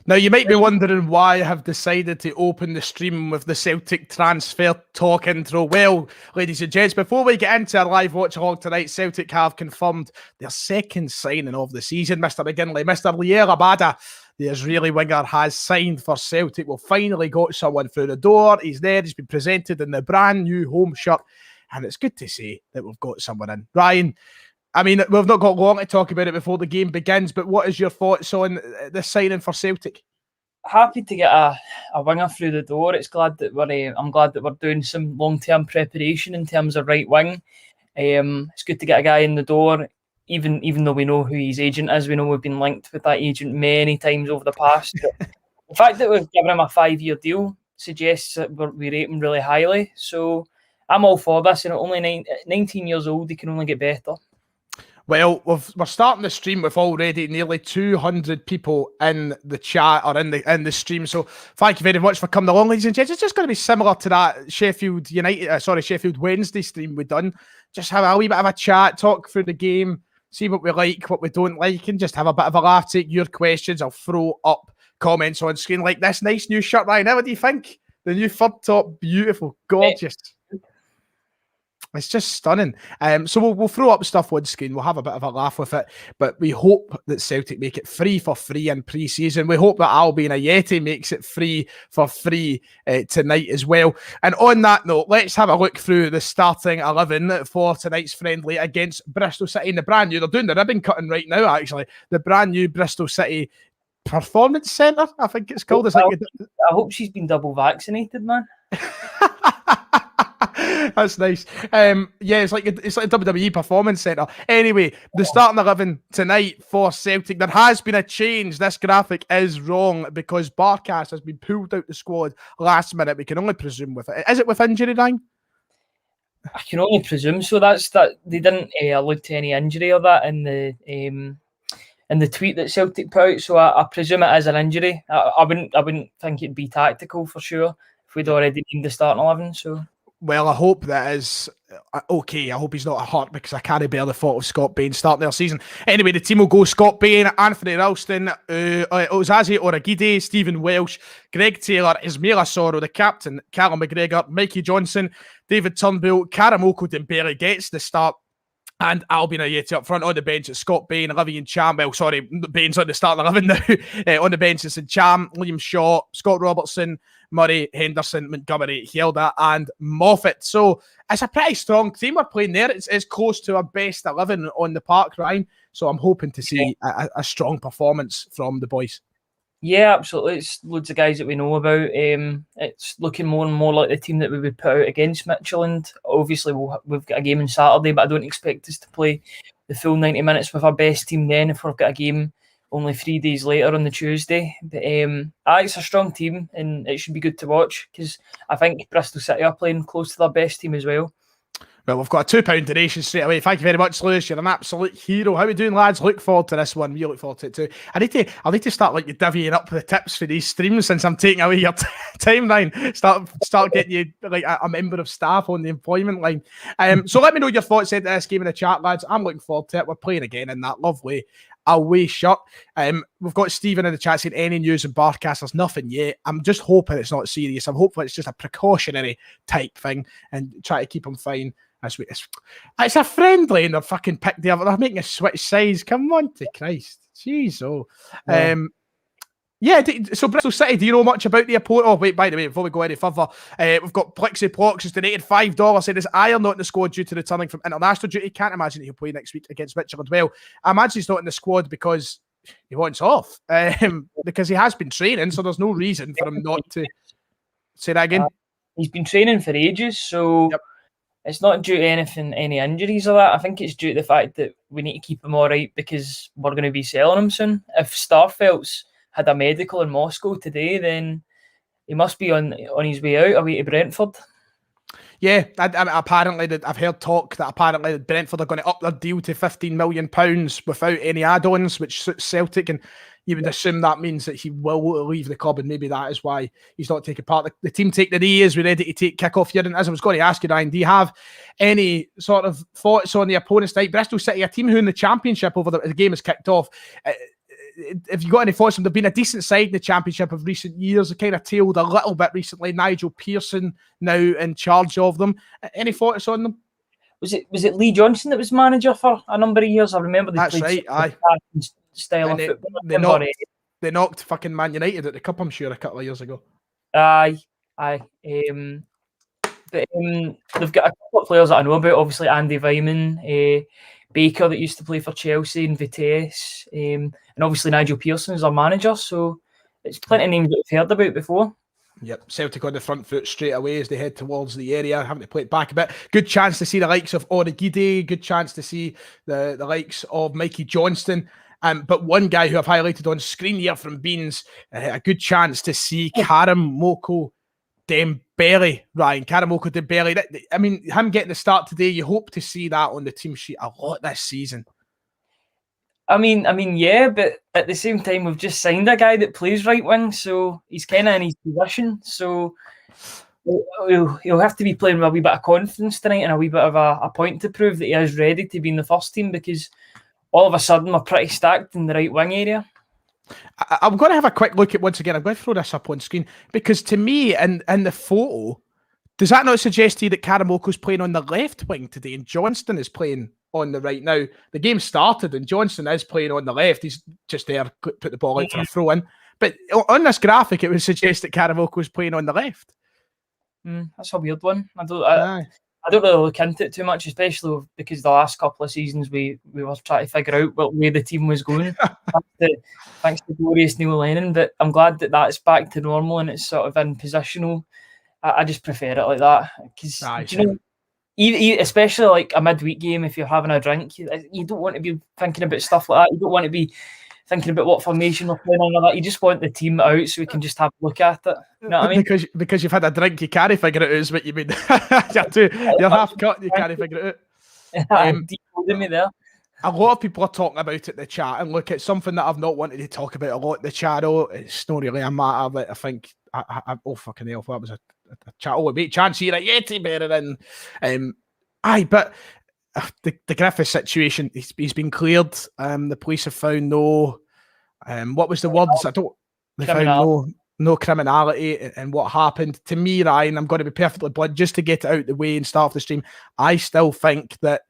Now, you might be wondering why I have decided to open the stream with the Celtic transfer talk intro. Well, ladies and gents, before we get into our live watch-along tonight, Celtic have confirmed their second signing of the season. Mr. McGinley, Mr. Lier Abada, the Israeli winger, has signed for Celtic. We've finally got someone through the door. He's there. He's been presented in the brand new home shirt. And it's good to see that we've got someone in. Ryan, I mean, we've not got long to talk about it before the game begins, but what is your thoughts on the signing for Celtic? Happy to get a winger through the door. I'm glad that we're doing some long-term preparation in terms of right wing. It's good to get a guy in the door, even though we know who his agent is. We know we've been linked with that agent many times over the past. The fact that we've given him a 5-year deal suggests that we rate him really highly. So I'm all for this. And at only 19 years old, he can only get better. Well, we're starting the stream with already nearly 200 people in the chat or in the stream. So thank you very much for coming along, ladies and gents. It's just going to be similar to that Sheffield Wednesday stream we've done. Just have a wee bit of a chat, talk through the game, see what we like, what we don't like, and just have a bit of a laugh, take your questions. I'll throw up comments on screen like this nice new shirt, Ryan. What do you think? The new third top, beautiful, gorgeous. It's just stunning. So we'll throw up stuff on screen. We'll have a bit of a laugh with it. But we hope that Celtic make it free for free in pre-season. We hope that Albion Ayeti makes it free for free tonight as well. And on that note, let's have a look through the starting 11 for tonight's friendly against Bristol City in the brand new. They're doing the ribbon cutting right now, actually. The brand new Bristol City Performance Centre, I think it's called. I hope she's been double vaccinated, man. That's nice. Yeah, it's like a WWE Performance Centre. Anyway, the starting 11 tonight for Celtic. There has been a change. This graphic is wrong because Barkas has been pulled out the squad last minute. We can only presume with it. Is it with injury, Ryan? I can only presume so. That's that. They didn't allude to any injury or that in the tweet that Celtic put out. So I presume it is an injury. I wouldn't think it'd be tactical for sure if we'd already named the starting 11. So. Well, I hope that is okay. I hope he's not hurt because I can't bear the thought of Scott Bain starting their season. Anyway, the team will go Scott Bain, Anthony Ralston, Osaze Oragide, Stephen Welsh, Greg Taylor, Ismaila Soro, the captain, Callum McGregor, Mikey Johnson, David Turnbull, Karamoko Dembele gets the start, and Albion Ayeti up front. On the bench, it's Scott Bain, Olivia Cham. Well, sorry, Bain's on the starting 11 now. On the bench, it's Cham, Liam Shaw, Scott Robertson, Murray, Henderson, Montgomery, Hilda, and Moffat. So it's a pretty strong team we're playing there. It's close to our best 11 on the park, Ryan. So I'm hoping to see a strong performance from the boys. Yeah, absolutely. It's loads of guys that we know about. It's looking more and more like the team that we would put out against Midfield. Obviously, we've got a game on Saturday, but I don't expect us to play the full 90 minutes with our best team then if we've got a game only 3 days later on the Tuesday. But it's a strong team and it should be good to watch because I think Bristol City are playing close to their best team as well. Well, we've got a £2 donation straight away. Thank you very much, Lewis. You're an absolute hero. How are we doing, lads? Look forward to this one. We look forward to it too. I need to start like divvying up the tips for these streams since I'm taking away your timeline. Start getting you like a member of staff on the employment line. So let me know your thoughts into this game in the chat, lads. I'm looking forward to it. We're playing again in that lovely away shirt. We've got Stephen in the chat saying any news in Barkas. There's nothing yet. I'm just hoping it's not serious. I'm hoping it's just a precautionary type thing and try to keep him fine. It's a friendly and they're fucking picked the other. They're making a switch sides. Come on to Christ. Jeez. So Bristol City, do you know much about the opponent? Oh, wait, by the way, before we go any further, we've got Plixie Plox has donated $5, said is Iron not in the squad due to returning from international duty. Can't imagine he'll play next week against Midfield. Well, I imagine he's not in the squad because he wants off. Because he has been training, so there's no reason for him not to. Say that again? He's been training for ages, so... Yep. It's not due to any injuries or that. I think it's due to the fact that we need to keep him all right because we're going to be selling him soon. If Starfelt's had a medical in Moscow today, then he must be on his way out, away to Brentford. Yeah, apparently I've heard talk that apparently Brentford are going to up their deal to £15 million without any add-ons, which suits Celtic, and you would assume that means that he will leave the club, and maybe that is why he's not taking part. The team take the knee as we're ready to take kickoff here. And as I was going to ask you, Ryan, do you have any sort of thoughts on the opponents tonight? Bristol City, a team who in the Championship over the game has kicked off, if you got any thoughts on them, they've been a decent side in the Championship of recent years. They kind of tailed a little bit recently. Nigel Pearson now in charge of them. Any thoughts on them? Was it Lee Johnson that was manager for a number of years? I remember they That's played right, style and of football. They knocked fucking Man United at the Cup, I'm sure, a couple of years ago. Aye. But they've got a couple of players that I know about. Obviously, Andy Vyman, Baker that used to play for Chelsea and Vitesse, and obviously Nigel Pearson is our manager. So it's plenty of names that we've heard about before. Yep, Celtic on the front foot straight away as they head towards the area, having to play it back a bit. Good chance to see the likes of Origide, good chance to see the likes of Mikey Johnston. But one guy who I've highlighted on screen here from Beans, a good chance to see Karim Moko Dembele, Ryan. Karim Moko Dembele. I mean, him getting the start today, you hope to see that on the team sheet a lot this season. I mean, yeah, but at the same time, we've just signed a guy that plays right wing, so he's kind of in his position. So he'll have to be playing with a wee bit of confidence tonight and a wee bit of a point to prove that he is ready to be in the first team, because all of a sudden we're pretty stacked in the right wing area. I'm going to have a quick look at, once again, I'm going to throw this up on screen, because to me, in the photo, does that not suggest to you that Karim Moko's playing on the left wing today and Johnston is playing on the right? Now, the game started and Johnston is playing on the left. He's just there, put the ball out for a throw in. But on this graphic, it would suggest that Karim Moko's playing on the left. That's a weird one. I don't really look into it too much, especially because the last couple of seasons we were trying to figure out what way the team was going. thanks to glorious Neil Lennon. But I'm glad that that's back to normal and it's sort of in positional. I just prefer it like that, because especially like a midweek game, if you're having a drink, you don't want to be thinking about stuff like that. You don't want to be thinking about what formation we're playing on or that. You just want the team out so we can just have a look at it. You know what I mean? Because you've had a drink, you can't figure it out, is what you mean. You're half cut, you can't figure it out. Decoding me there. A lot of people are talking about it in the chat, and look, it's something that I've not wanted to talk about a lot in the chat. It's not really a matter that I think, oh fucking hell, that was a chat. Oh, mate, chance here at Yeti better than but the Griffith situation, he's been cleared. The police have found no what was the words? They found no criminality in what happened. To me, Ryan, I'm going to be perfectly blunt, just to get it out the way and start off the stream, I still think that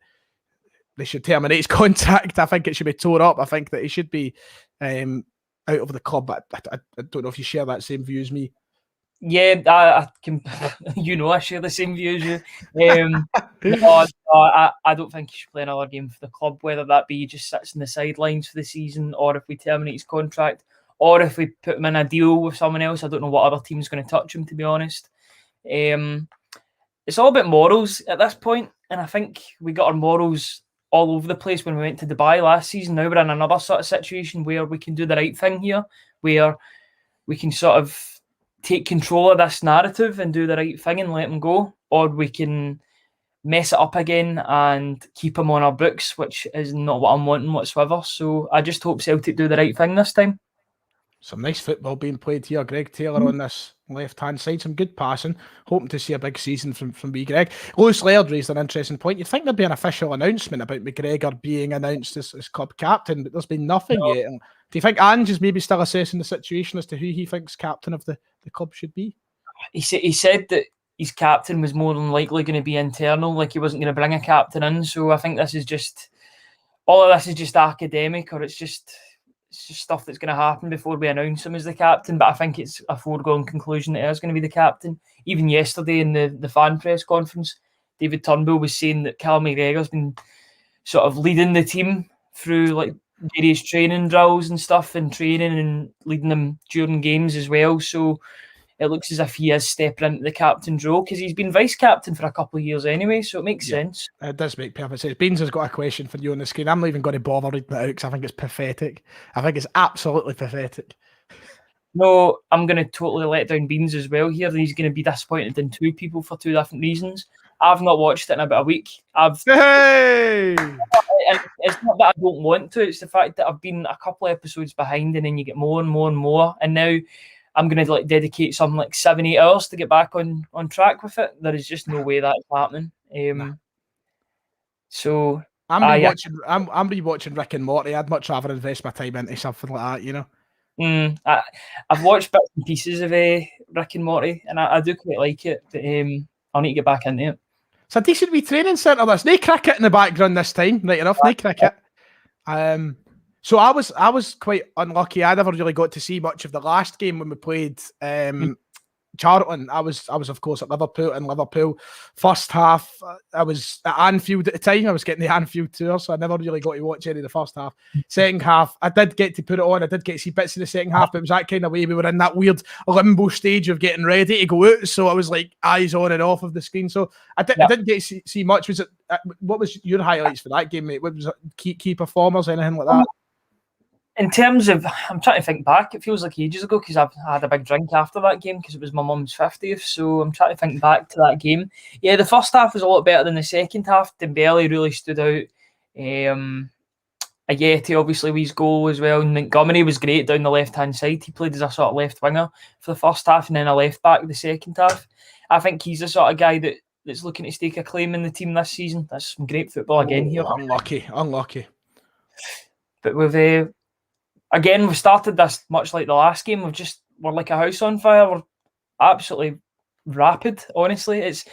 they should terminate his contract. I think it should be tore up. I think that he should be out of the club. But I don't know if you share that same view as me. Yeah, I can. I share the same view as you. I don't think he should play another game for the club, whether that be he just sits in the sidelines for the season, or if we terminate his contract, or if we put him in a deal with someone else. I don't know what other team's going to touch him, to be honest. It's all about morals at this point, and I think we got our morals all over the place when we went to Dubai last season. Now we're in another sort of situation where we can do the right thing here, where we can sort of take control of this narrative and do the right thing and let him go, or we can mess it up again and keep him on our books, which is not what I'm wanting whatsoever. So I just hope Celtic do the right thing this time. Some nice football being played here. Greg Taylor on this left-hand side. Some good passing. Hoping to see a big season from wee Greg. Lewis Laird raised an interesting point. You'd think there'd be an official announcement about McGregor being announced as club captain, but there's been nothing yet. Do you think Ange is maybe still assessing the situation as to who he thinks captain of the club should be? He said that his captain was more than likely going to be internal, like he wasn't going to bring a captain in. So I think all of this is just academic, or it's just stuff that's going to happen before we announce him as the captain. But I think it's a foregone conclusion that he is going to be the captain. Even yesterday in the fan press conference, David Turnbull was saying that Cal McGregor's been sort of leading the team through like various training drills and stuff, and training and leading them during games as well. So it looks as if he is stepping into the captain's role, because he's been vice-captain for a couple of years anyway, so it makes sense. It does make perfect sense. Beans has got a question for you on the screen. I'm not even going to bother reading it out because I think it's pathetic. I think it's absolutely pathetic. No, I'm going to totally let down Beans as well here. He's going to be disappointed in two people for two different reasons. I've not watched it in about a week. Hey! And it's not that I don't want to, it's the fact that I've been a couple of episodes behind, and then you get more and more and more, and now I'm going to dedicate something like 7-8 hours to get back on track with it. There is just no way that's happening. So I'm rewatching. I'm rewatching Rick and Morty. I'd much rather invest my time into something like that, you know. I've watched bits and pieces of Rick and Morty, and I do quite like it. But I'll need to get back into it. It's a decent wee training centre. There's no cricket in the background this time. Right enough, no cricket. So I was quite unlucky. I never really got to see much of the last game when we played Charlton. I was of course at Liverpool. In Liverpool, first half I was at Anfield at the time. I was getting the Anfield tour, so I never really got to watch any of the first half. Second half, I did get to put it on. I did get to see bits of the second half, but it was that kind of way. We were in that weird limbo stage of getting ready to go out, so I was like eyes on and off of the screen. So I didn't get to see much. Was it? What was your highlights for that game, mate? What was it, key performers, anything like that? In terms of, I'm trying to think back. It feels like ages ago because I had a big drink after that game because it was my mum's 50th. So I'm trying to think back to that game. Yeah, the first half was a lot better than the second half. Dembele really stood out. Ayeti obviously with his goal as well. Montgomery was great down the left-hand side. He played as a sort of left winger for the first half and then a left back the second half. I think he's the sort of guy that's looking to stake a claim in the team this season. That's some great football again here. Unlucky. But we've started this much like the last game. We're like a house on fire. We're absolutely rapid, honestly. It's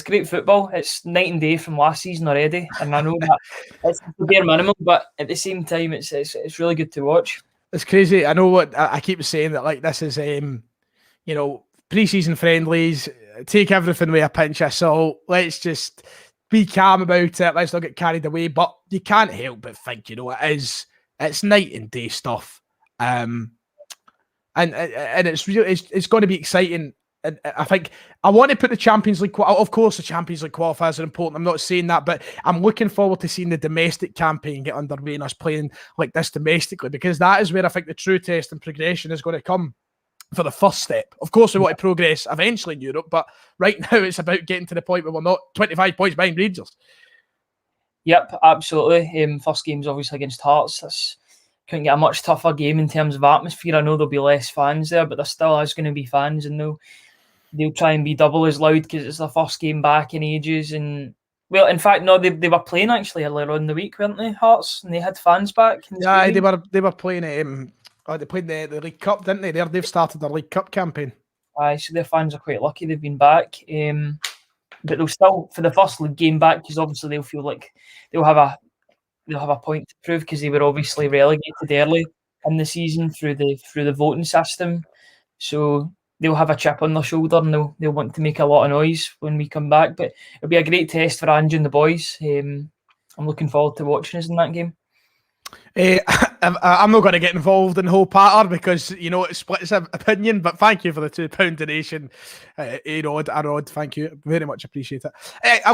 great football. It's night and day from last season already. And I know that it's the bare minimum, but at the same time it's really good to watch. It's crazy. I know what I keep saying, that like this is pre-season friendlies, take everything with a pinch of salt. Let's just be calm about it. Let's not get carried away. But you can't help but think, it's night and day stuff, and it's really it's going to be exciting. And I think I want to put the Champions League. Of course, the Champions League qualifiers are important. I'm not saying that, but I'm looking forward to seeing the domestic campaign get underway and us playing like this domestically, because that is where I think the true test and progression is going to come for the first step. Of course, we want to progress eventually in Europe, but right now it's about getting to the point where we're not 25 points behind Rangers. Yep, absolutely. First game's obviously against Hearts. Couldn't get a much tougher game in terms of atmosphere. I know there'll be less fans there, but there still is going to be fans, and they'll try and be double as loud because it's their first game back in ages. And well, in fact, no, they were playing actually earlier on in the week, weren't they, Hearts? And they had fans back. Yeah, they were playing. They played the League Cup, didn't they? They've started their League Cup campaign. Aye, so their fans are quite lucky they've been back. But they'll still, for the first league game back, because obviously they'll feel like they'll have a point to prove because they were obviously relegated early in the season through the voting system. So they'll have a chip on their shoulder and they'll want to make a lot of noise when we come back. But it'll be a great test for Ange and the boys. I'm looking forward to watching us in that game. I'm not going to get involved in the whole patter because it splits opinion. But thank you for the £2 donation, Arod. Thank you, very much appreciate it.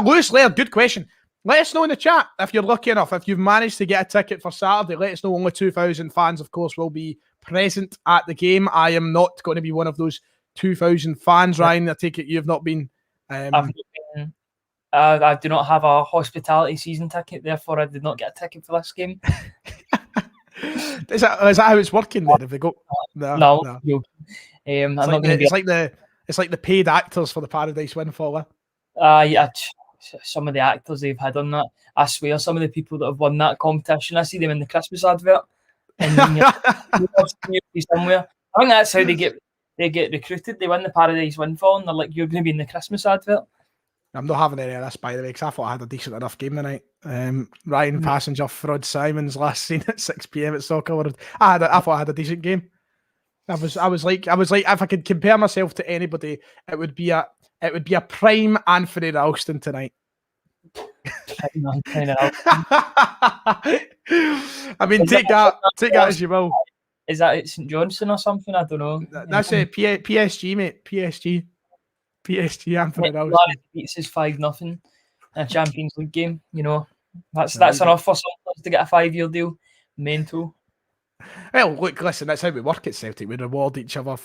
Lewis Laird, good question. Let us know in the chat if you're lucky enough. If you've managed to get a ticket for Saturday, let us know. Only 2,000 fans, of course, will be present at the game. I am not going to be one of those 2,000 fans, Ryan. I take it you've not been. I do not have a hospitality season ticket, therefore I did not get a ticket for this game. Is that how it's working then? If they go, no. It's like the paid actors for the Paradise Windfall. Yeah, some of the actors they've had on that. I swear, some of the people that have won that competition, I see them in the Christmas advert. And somewhere. I think that's how they get recruited. They win the Paradise Windfall, and they're like, "You're going to be in the Christmas advert." I'm not having any of this, by the way, because I thought I had a decent enough game tonight. Ryan Passenger for Rod Simons last scene at 6 p.m. at Soccer World. I thought I had a decent game. I was like, if I could compare myself to anybody, it would be a prime Anthony Ralston tonight. I mean, take that as you will. Is that at St Johnstone or something? I don't know. That's it. PSG, mate. PSG Anthony Ralston beats his 5-0 in a Champions League game. That's enough for someone to get a 5-year deal. Mental. Well, look, listen, that's how we work at Celtic. We reward each other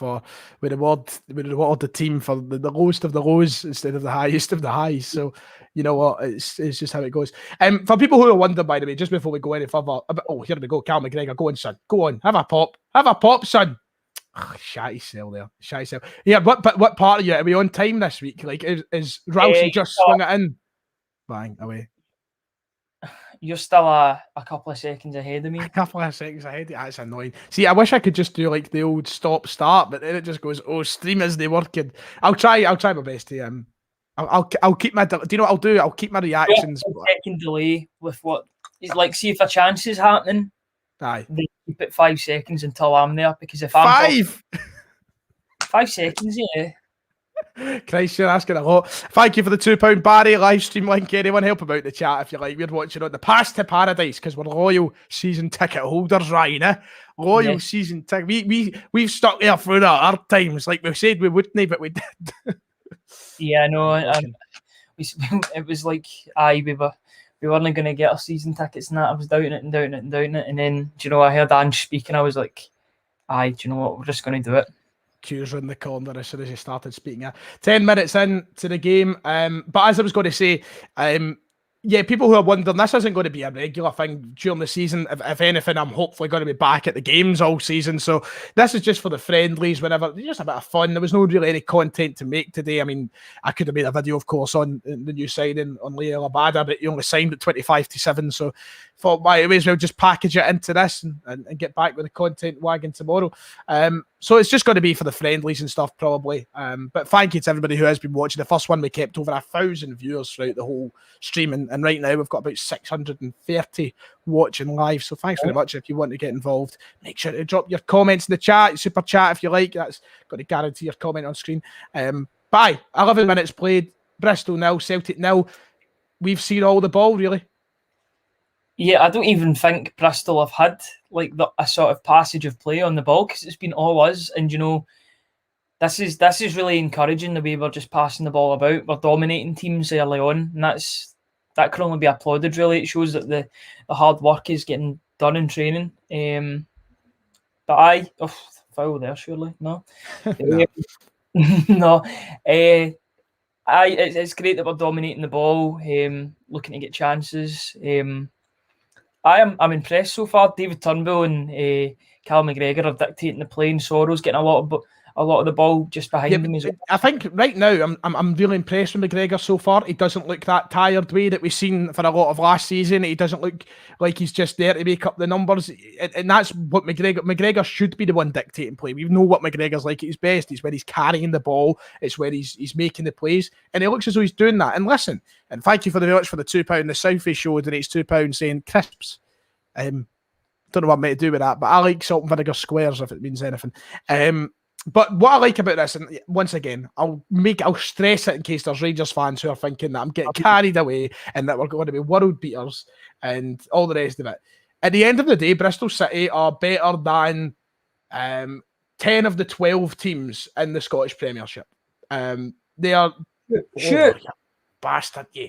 we reward the team for the lowest of the lows instead of the highest of the highs. So, you know what, it's just how it goes. For people who are wondering, by the way, just before we go any further, here we go, Cal McGregor, go on, son. Go on, have a pop, son. Shatty sell there. Yeah, what part of you? Are we on time this week? Like, is Ralston just swung it in? Bang, away. you're still a couple of seconds ahead of me. A couple of seconds ahead. That's annoying. See, I wish I could just do like the old stop start, but then it just goes, oh, stream isn't working. I'll try my best to I'll keep my. Do you know what I'll do? I'll keep my reactions. Second delay with what is like. See if a chance is happening. Aye. They keep it 5 seconds until I'm there, because if I'm 5 seconds, yeah. Christ, you're asking a lot. Thank you for the £2 Barry live stream link. Anyone help about the chat if you like. We're watching on the Pass to Paradise because we're loyal season ticket holders, Ryan. Loyal season ticket. We've stuck there through the hard times, like we said we wouldn't, but we did. Yeah, I know. It was like, we weren't going to get our season tickets, and that I was doubting it, and then I heard Ange speak, and I was like, do you know what? We're just going to do it. Cues around the corner as soon as he started speaking. 10 minutes into the game. But as I was going to say, people who are wondering, this isn't going to be a regular thing during the season. If anything, I'm hopefully going to be back at the games all season. So this is just for the friendlies, whenever, just a bit of fun. There was no really any content to make today. I mean, I could have made a video, of course, on the new signing on Leah Labada, but he only signed at 25-7. So thought, I may as well just package it into this and get back with the content wagon tomorrow. So it's just going to be for the friendlies and stuff, probably. But thank you to everybody who has been watching. The first one, we kept over 1,000 viewers throughout the whole stream. And right now, we've got about 630 watching live. So thanks very much. If you want to get involved, make sure to drop your comments in the chat, super chat if you like. That's got to guarantee your comment on screen. Bye. 11 minutes played. Bristol 0, Celtic 0. We've seen all the ball, really. Yeah, I don't even think Bristol have had like a sort of passage of play on the ball, because it's been all us. And this is really encouraging, the way we're just passing the ball about. We're dominating teams early on, and that can only be applauded. Really, it shows that the hard work is getting done in training. But foul there, surely no. No. It's great that we're dominating the ball, looking to get chances. I'm impressed so far. David Turnbull and Cal McGregor are dictating the play, and Sorrell's getting a lot of the ball just behind him as well. I think right now I'm really impressed with McGregor so far. He doesn't look that tired way that we've seen for a lot of last season. He doesn't look like he's just there to make up the numbers, and that's what McGregor should be the one dictating play. We know what McGregor's like at his best. It's when he's carrying the ball. It's where he's making the plays, and it looks as though he's doing that. And listen, and thank you very much for the £2. The Southie show donates £2 saying crisps. Don't know what I'm meant to do with that, but I like salt and vinegar squares if it means anything. But what I like about this, and once again, I'll stress it in case there's Rangers fans who are thinking that I'm getting carried away and that we're going to be world beaters and all the rest of it. At the end of the day, Bristol City are better than 10 of the 12 teams in the Scottish Premiership. They are... Sure. Oh, you bastard, yeah.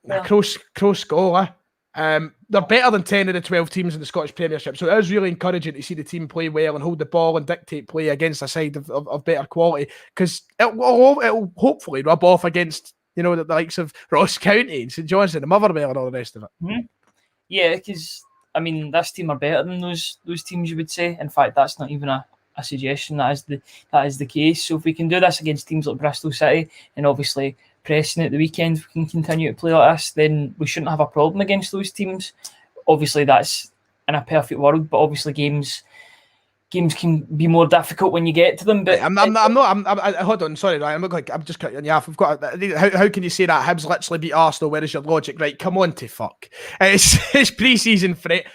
Yeah. Close goal, they're better than 10 of the 12 teams in the Scottish Premiership, so it is really encouraging to see the team play well and hold the ball and dictate play against a side of better quality, because it'll hopefully rub off against the likes of Ross County and St Johnstone and Motherwell and all the rest of it. Mm-hmm. Yeah, because I mean, this team are better than those teams, you would say. In fact, that's not even a suggestion. That is the case. So if we can do this against teams like Bristol City, and obviously pressing at the weekend, we can continue to play like this, then we shouldn't have a problem against those teams. Obviously, that's in a perfect world, but obviously games can be more difficult when you get to them. But I'm hold on, sorry, Ryan. I'm just cutting you off. I've got how can you say that Hibs literally beat Arsenal? Where is your logic? Right, come on to fuck. It's pre-season threat.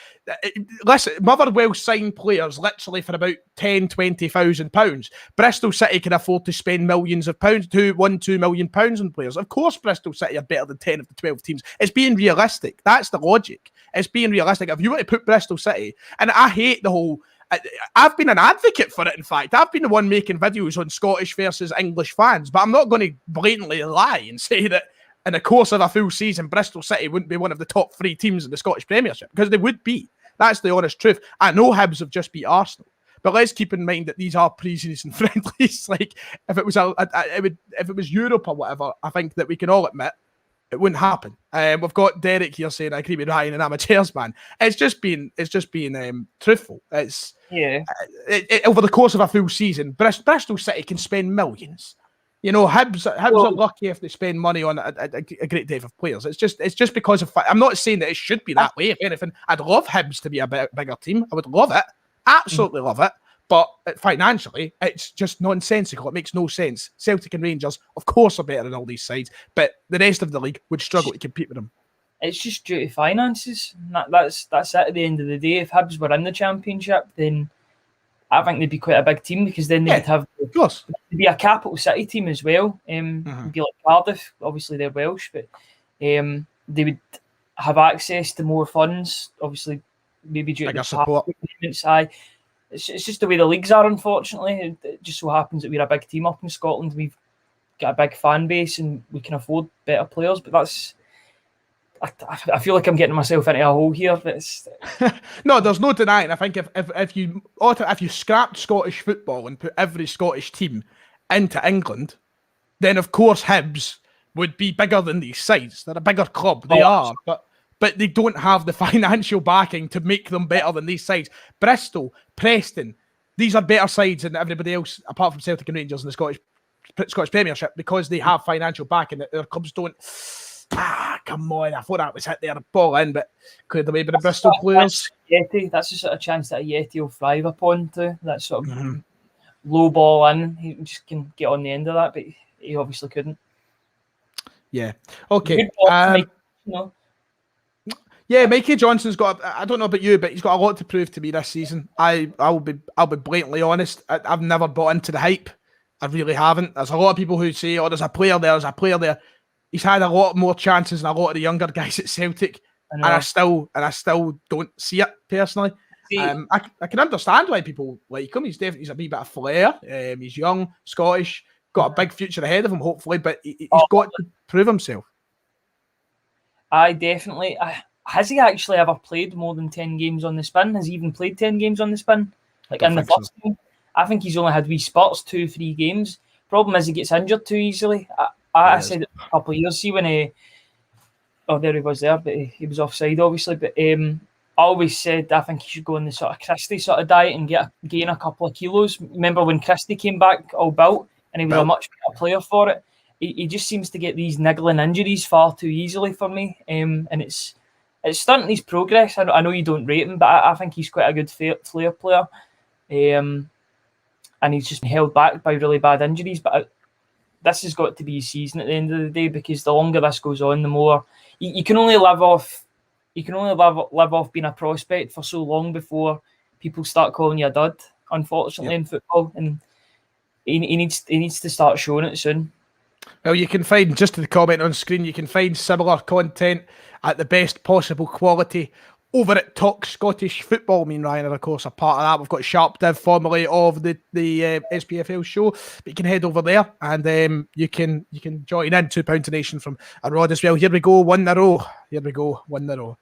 Listen, Motherwell signed players literally for about £10,000-20,000. Bristol City can afford to spend millions of pounds, £2 million on players. Of course, Bristol City are better than 10 of the 12 teams. It's being realistic. That's the logic. It's being realistic. If you want to put Bristol City, and I hate the whole. I've been an advocate for it, in fact. I've been the one making videos on Scottish versus English fans, but I'm not going to blatantly lie and say that in the course of a full season, Bristol City wouldn't be one of the top 3 teams in the Scottish Premiership, because they would be. That's the honest truth. I know Hibs have just beat Arsenal, but let's keep in mind that these are pre-season friendlies. Like, if it was Europe or whatever, I think that we can all admit it wouldn't happen. We've got Derek here saying I agree with Ryan and I'm a Chairs man. It's just being truthful. It's over the course of a full season, Bristol City can spend millions. You know, Hibs Well, are lucky if they spend money on a great depth of players. It's just because of. I'm not saying that it should be that way. If anything, I'd love Hibs to be a bigger team. I would love it, absolutely love it. But financially, it's just nonsensical. It makes no sense. Celtic and Rangers, of course, are better than all these sides, but the rest of the league would struggle to compete with them. It's just due to finances. That's it at the end of the day. If Hibs were in the Championship, then I think they'd be quite a big team, because then they would have, of course, they'd be a capital city team as well. Be like Cardiff, obviously they're Welsh, but they would have access to more funds. Obviously, maybe due to the support. It's just the way the leagues are. Unfortunately, it just so happens that we're a big team up in Scotland. We've got a big fan base and we can afford better players. But that's. I feel like I'm getting myself into a hole here. No, there's no denying. I think if you scrapped Scottish football and put every Scottish team into England, then of course Hibs would be bigger than these sides. They're a bigger club. They are, but they don't have the financial backing to make them better than these sides. Bristol, Preston, these are better sides than everybody else apart from Celtic and Rangers in the Scottish Premiership, because they have financial backing. Their clubs don't. Come on, I thought that was hit there, ball in, but cleared away by the Bristol players. Yeti, that's the sort of chance that a Yeti will thrive upon too. That sort of low ball in. He just can get on the end of that, but he obviously couldn't. Yeah. Okay. Yeah, Mikey Johnson's got. I don't know about you, but he's got a lot to prove to me this season. I'll be blatantly honest. I've never bought into the hype. I really haven't. There's a lot of people who say, "Oh, there's a player there." He's had a lot more chances than a lot of the younger guys at Celtic, and I still don't see it personally. I can understand why people like him. He's a wee bit of flair. He's young, Scottish, got a big future ahead of him, hopefully. But he's got to prove himself. Definitely. Has he actually ever played more than 10 games on the spin? Has he even played 10 games on the spin? Like in the first game? I think he's only had wee spots, 2-3 games. Problem is he gets injured too easily. I said it a couple of years. See when there he was there, but he was offside, obviously. But I always said I think he should go on the sort of Christie sort of diet and gain a couple of kilos. Remember when Christie came back all built and he was a much better player for it? He just seems to get these niggling injuries far too easily for me, and it's stunting his progress. I know you don't rate him, but I think he's quite a good flair player, and he's just been held back by really bad injuries. But this has got to be his season at the end of the day, because the longer this goes on, the more you can only live off. You can only live off being a prospect for so long before people start calling you a dud. Unfortunately, in football, and he needs to start showing it soon. Well, you can find, just to the comment on screen, you can find similar content at the best possible quality over at Talk Scottish Football. Me and Ryan are, of course, a part of that. We've got Sharp Div, formerly of the SPFL show, but you can head over there and you can join in. £2 donation from a Rod as well. Here we go, 1 in a row.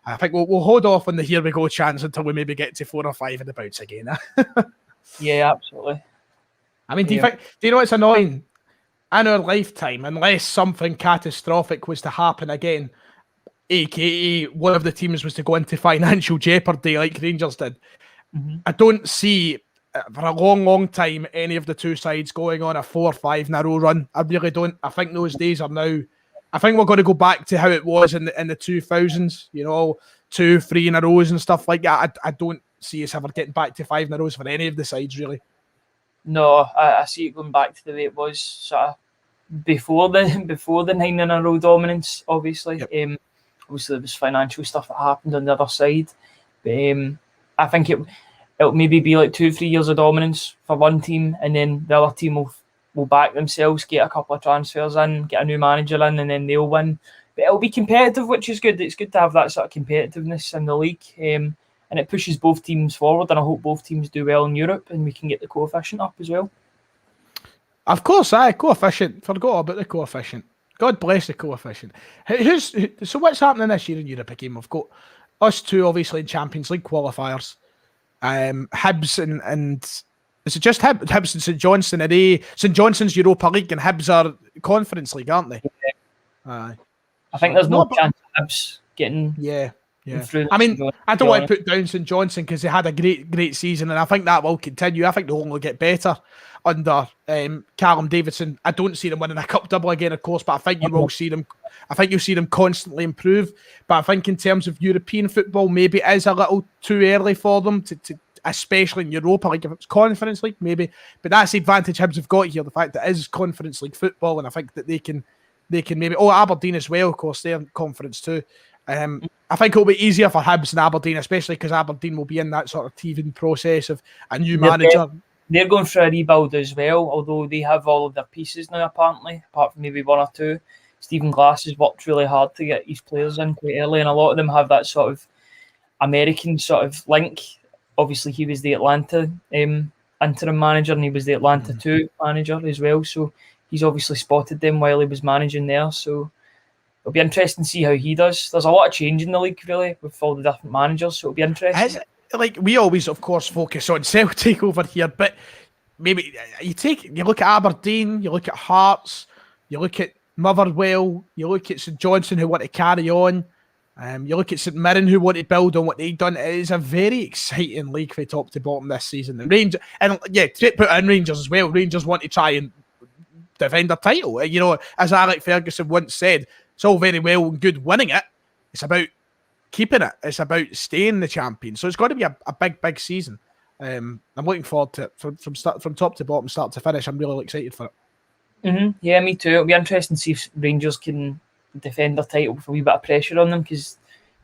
I think we'll hold off on the here we go chance until we maybe get to 4 or 5 in the bounce again. Yeah, absolutely. I mean, do you know what's annoying? In our lifetime, unless something catastrophic was to happen again, aka one of the teams was to go into financial jeopardy like Rangers did, I don't see for a long time any of the two sides going on a 4 or 5 in a row run. I really don't. I think those days are now. I think we're going to go back to how it was in the 2000s, 2-3 in a rows and stuff like that. I don't see us ever getting back to 5 in a rows for any of the sides, really. No, I see it going back to the way it was sort of before the 9 in a row dominance, obviously. Yep. Obviously, there was financial stuff that happened on the other side. But I think it'll maybe be like 2-3 years of dominance for one team, and then the other team will back themselves, get a couple of transfers in, get a new manager in, and then they'll win. But it'll be competitive, which is good. It's good to have that sort of competitiveness in the league. And it pushes both teams forward, and I hope both teams do well in Europe and we can get the coefficient up as well. Of course, coefficient. Forgot about the coefficient. God bless the coefficient. So what's happening this year in Europe again? We've got us two, obviously, in Champions League qualifiers. Hibs and is it just Hibs and St Johnstone? St Johnstone's Europa League and Hibs are Conference League, aren't they? I think there's no chance of Hibs getting... Yeah. Yeah, I mean, I don't want to put down St Johnstone because they had a great season, and I think that will continue. I think they'll only get better under Callum Davidson. I don't see them winning a cup double again, of course, but I think you will see them. I think you'll see them constantly improve. But I think in terms of European football, maybe it is a little too early for them to especially in Europa League. If it's Conference League, maybe. But that's the advantage Hibs have got here, the fact that it is Conference League football, and I think that they can maybe. Oh, Aberdeen as well, of course, they're in conference too. I think it'll be easier for Hibs and Aberdeen, especially because Aberdeen will be in that sort of teething process of a new manager. They're going through a rebuild as well, although they have all of their pieces now, apparently, apart from maybe one or two. Stephen Glass has worked really hard to get his players in quite early, and a lot of them have that sort of American sort of link. Obviously, he was the Atlanta interim manager, and he was the Atlanta 2 manager as well, so he's obviously spotted them while he was managing there, so it'll be interesting to see how he does. There's a lot of change in the league, really, with all the different managers, so it'll be interesting. Like, we always, of course, focus on Celtic over here, but maybe you look at Aberdeen, you look at Hearts, you look at Motherwell, you look at St Johnstone, who want to carry on, you look at St Mirren, who want to build on what they've done. It is a very exciting league from top to bottom this season. The Rangers, and yeah, to put in Rangers as well, Rangers want to try and defend their title. You know, as Alec Ferguson once said, it's all very well and good winning it. It's about keeping it. It's about staying the champion. So it's got to be a big season. I'm looking forward to it from top to bottom, start to finish. I'm really excited for it. Yeah, me too. It'll be interesting to see if Rangers can defend their title with a wee bit of pressure on them, because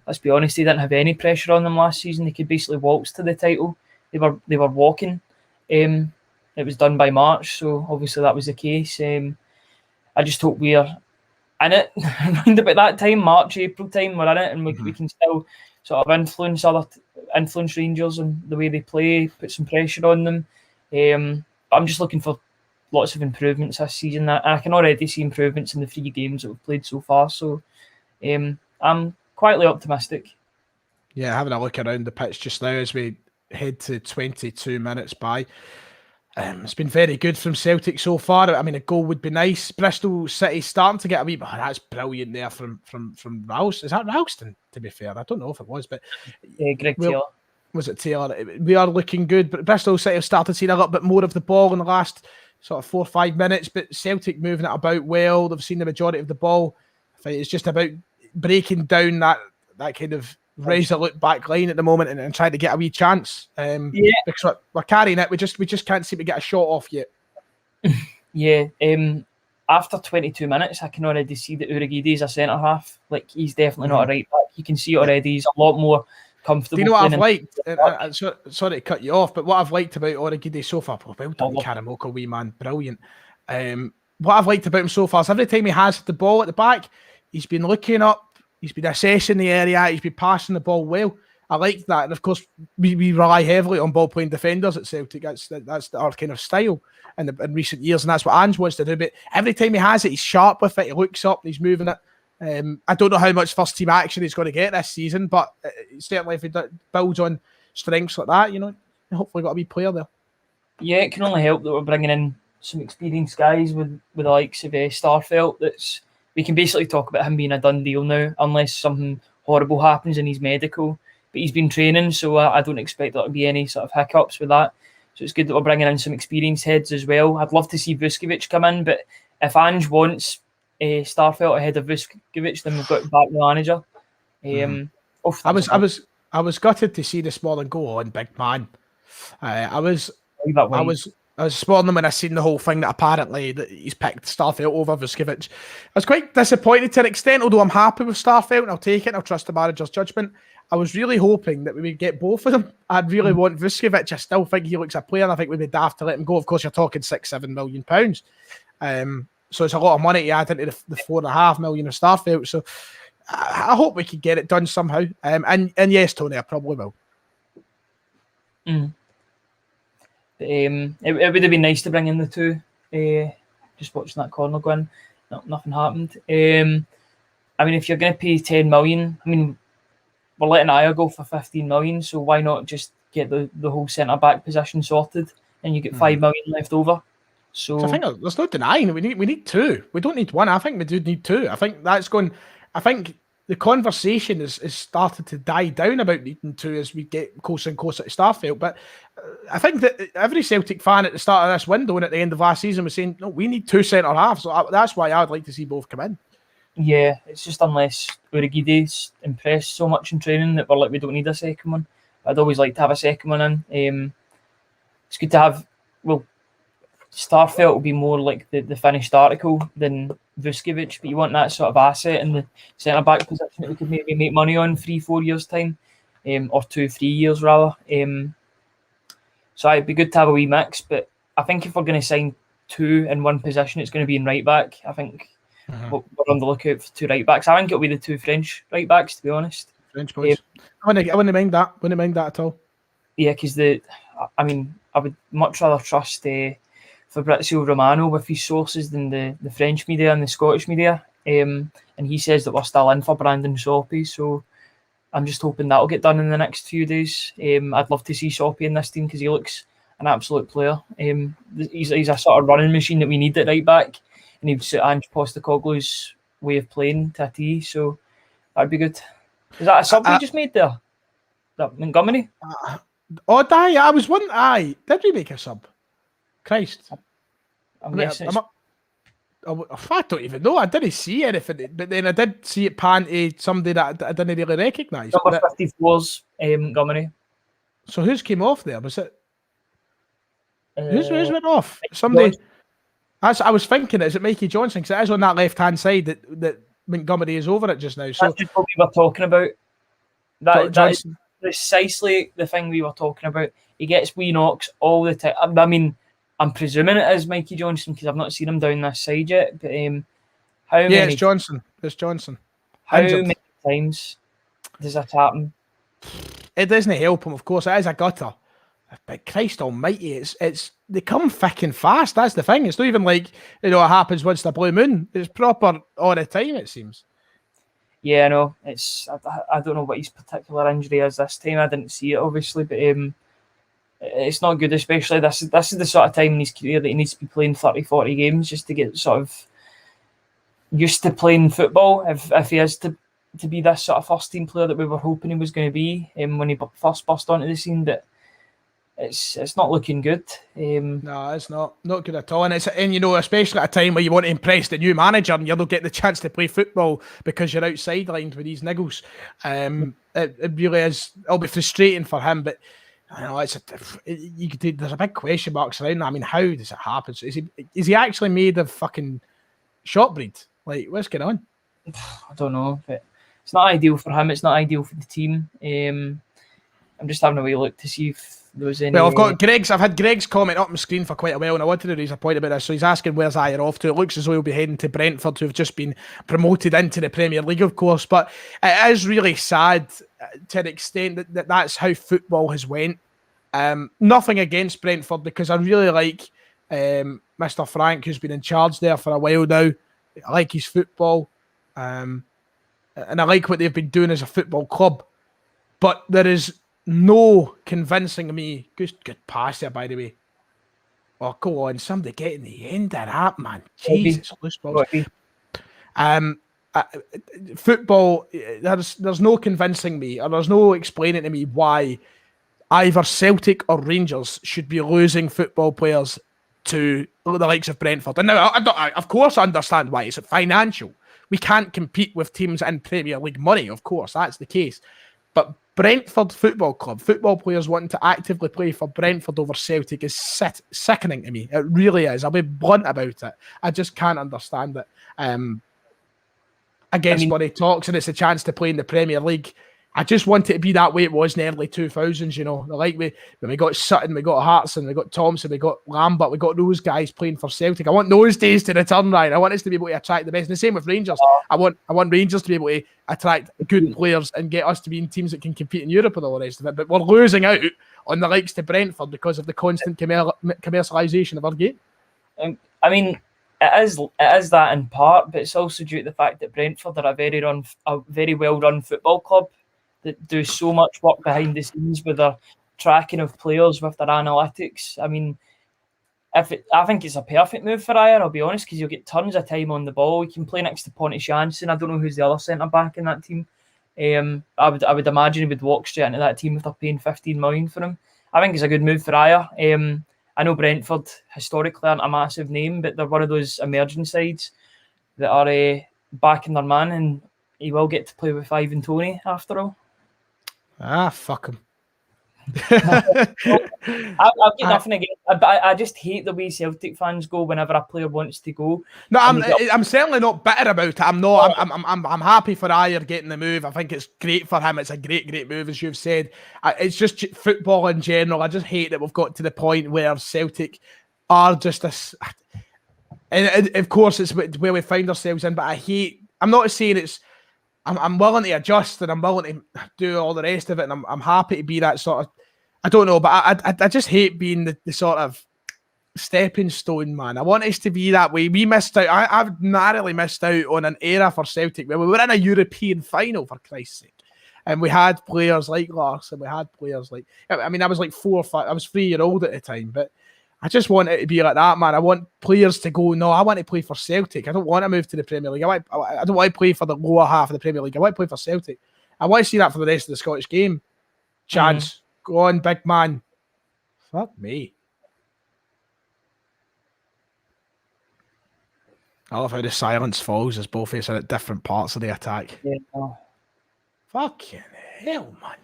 let's be honest, they didn't have any pressure on them last season. They could basically waltz to the title. They were walking. It was done by March, so obviously that was the case. I just hope we're in it around about that time, March, April time. We're in it, and we can still sort of influence Rangers and the way they play, put some pressure on them. I'm just looking for lots of improvements this season. I can already see improvements in the 3 games that we've played so far, so I'm quietly optimistic. Yeah, having a look around the pitch just now as we head to 22 minutes by. It's been very good from Celtic so far. I mean, a goal would be nice. Bristol City starting to get a wee bit. Oh, that's brilliant there from Rouse. Is that Ralston, to be fair? I don't know if it was, but Greg Taylor. Was it Taylor? We are looking good, but Bristol City have started seeing a little bit more of the ball in the last sort of 4 or 5 minutes, but Celtic moving it about well. They've seen the majority of the ball. I think it's just about breaking down that kind of resolute back line at the moment and trying to get a wee chance. Because we're carrying it. We just can't seem to get a shot off yet. Yeah. After 22 minutes, I can already see that Urhoghide is a centre half. Like, he's definitely not a right back. You can see already he's a lot more comfortable. Do you know what I've liked? Sorry to cut you off, but what I've liked about Urhoghide so far, well done, Karamoko, wee man, brilliant. What I've liked about him so far is every time he has the ball at the back, he's been looking up, he's been assessing the area, he's been passing the ball well. I like that, and of course we rely heavily on ball playing defenders at Celtic. That's our kind of style in recent years, and that's what Ange wants to do. But every time he has it, he's sharp with it. He looks up and he's moving it. I don't know how much first team action he's going to get this season, but certainly if he builds on strengths like that, you know, hopefully got a wee player there. Yeah, it can only help that we're bringing in some experienced guys with the likes of Starfelt. We can basically talk about him being a done deal now, unless something horrible happens and he's medical. But he's been training, so I don't expect there to be any sort of hiccups with that. So it's good that we're bringing in some experienced heads as well. I'd love to see Vuskovic come in, but if Ange wants Starfelt ahead of Vuskovic, then we've got to back the manager. I was gutted to see the Smalling go on, big man. I was spawning when I seen the whole thing that apparently that he's picked Starfelt over Vuskovic. I was quite disappointed to an extent, although I'm happy with Starfelt and I'll take it and I'll trust the manager's judgment. I was really hoping that we would get both of them. I'd really want Vuskovic. I still think he looks a player and I think we'd be daft to let him go. Of course, you're talking £6-7 million. So it's a lot of money to add into the £4.5 million of Starfelt. So I hope we can get it done somehow. And yes, Tony, I probably will. It would have been nice to bring in the two. Just watching that corner go in, nothing happened. I mean, if you're going to pay 10 million, I mean, we're letting Aya go for 15 million, so why not just get the whole centre back position sorted and you get 5 million left over? So I think there's no denying we need two. We don't need one. I think we do need two. I think that's going. I think the conversation is started to die down about needing to as we get closer and closer to Starfield. But I think that every Celtic fan at the start of this window and at the end of last season was saying, no, we need 2 centre halves. So that's why I'd like to see both come in. Yeah, it's just unless Urigide's impressed so much in training that we're like, we don't need a second one. I'd always like to have a second one in. It's good to have, well, Starfelt will be more like the finished article than Vuskovic, but you want that sort of asset in the centre-back position that we could maybe make money on 3-4 years' time, or 2-3 years rather. So it'd be good to have a wee mix, but I think if we're going to sign 2 in one position, it's going to be in right-back. I think we're on the lookout for 2 right-backs. I think it'll be the 2 French right-backs, to be honest. French boys. I wouldn't mind that. Wouldn't mind that at all. Yeah, because I would much rather trust Fabrizio Romano with his sources than the French media and the Scottish media. And he says that we're still in for Brandon Soppy, so I'm just hoping that'll get done in the next few days. I'd love to see Soppy in this team because he looks an absolute player. He's a sort of running machine that we need at right back, and he'd suit Ange Postecoglou's way of playing to a T, so that'd be good. Is that a sub we just made there? That Montgomery? Dijk, I was wondering, did we make a sub? Christ. I'm guessing. I don't even know. I didn't see anything, but then I did see it pan to somebody that I didn't really recognise. Number 54's Montgomery. So who's came off there? Was it? Who's went off? Somebody. I was thinking, is it Mikey Johnson? Because it is on that left-hand side that Montgomery is over it just now. So that's just what we were talking about. That is precisely the thing we were talking about. He gets wee knocks all the time. I mean, I'm presuming it is Mikey Johnson because I've not seen him down this side yet. But it's Johnson. It's Johnson. How many times does that happen? It doesn't help him, of course. It is a gutter. But Christ Almighty, it's they come thick and fast. That's the thing. It's not even like it happens once in a blue moon. It's proper all the time. It seems. Yeah, I know. I don't know what his particular injury is this time. I didn't see it obviously, but it's not good. Especially this is the sort of time in his career that he needs to be playing 30-40 games just to get sort of used to playing football. If he is to be this sort of first team player that we were hoping he was going to be when he first burst onto the scene, but. It's not looking good. No, it's not good at all. And especially at a time where you want to impress the new manager and you're not getting the chance to play football because you're out sidelined with these niggles. It really is. It'll be frustrating for him, but I know there's a big question marks around that. I mean, how does it happen? So is he actually made of fucking shot breed? Like, what's going on? I don't know. But it's not ideal for him. It's not ideal for the team. I'm just having a wee look to see if there was any. Well, I've had Greg's comment up on the screen for quite a while, and I wanted to raise a point about this. So he's asking where's Ayer off to. It looks as though he'll be heading to Brentford, who've just been promoted into the Premier League, of course. But it is really sad to an extent that that's how football has went. Nothing against Brentford because I really like Mr. Frank, who's been in charge there for a while now. I like his football, and I like what they've been doing as a football club. But there is no convincing me. Good pass there, by the way. Oh, go on. Somebody get in the end of that, man. Jesus. Loose balls. Football, there's no convincing me, or there's no explaining to me why either Celtic or Rangers should be losing football players to the likes of Brentford. And now, I of course, I understand why. It's financial. We can't compete with teams in Premier League money, of course. That's the case. But Brentford Football Club, football players wanting to actively play for Brentford over Celtic is sickening to me. It really is. I'll be blunt about it. I just can't understand it. Money talks, and it's a chance to play in the Premier League. I just want it to be that way it was in the early 2000s, Like when we got Sutton, we got Hartson, we got Thompson, we got Lambert, we got those guys playing for Celtic. I want those days to return, Ryan. I want us to be able to attract the best. And the same with Rangers. I want Rangers to be able to attract good players and get us to be in teams that can compete in Europe and all the rest of it. But we're losing out on the likes to Brentford because of the constant commercialisation of our game. I mean, it is that in part, but it's also due to the fact that Brentford are a very well-run football club that do so much work behind the scenes with their tracking of players, with their analytics. I mean, I think it's a perfect move for Ayer, I'll be honest, because you'll get tons of time on the ball. You can play next to Pontus Jansson. I don't know who's the other centre back in that team. I would imagine he would walk straight into that team if they're paying 15 million for him. I think it's a good move for Ayer. I know Brentford historically aren't a massive name, but they're one of those emerging sides that are backing their man, and he will get to play with Ivan Toney after all. Fuck him. I've got nothing against. I just hate the way Celtic fans go whenever a player wants to go. No, I'm certainly not bitter about it. I'm happy for Ayer getting the move. I think it's great for him. It's a great move, as you've said. It's just football in general. I just hate that we've got to the point where Celtic are just a. And of course, it's where we find ourselves in. But I'm not saying it's. I'm willing to adjust and I'm willing to do all the rest of it, and I'm happy to be that sort of. I don't know, but I just hate being the sort of stepping stone, man. I want us to be that way. We missed out. I've narrowly missed out on an era for Celtic where we were in a European final, for Christ's sake, and we had players like Larson. We had players like. I mean, I was like 4 or 5. I was 3-year-old at the time, but. I just want it to be like that, man. I want players to go, no, I want to play for Celtic. I don't want to move to the Premier League. I don't want to play for the lower half of the Premier League. I want to play for Celtic. I want to see that for the rest of the Scottish game. Chance, go on, big man. Fuck me. I love how the silence falls as both of us are at different parts of the attack. Yeah. No. Fucking hell, man.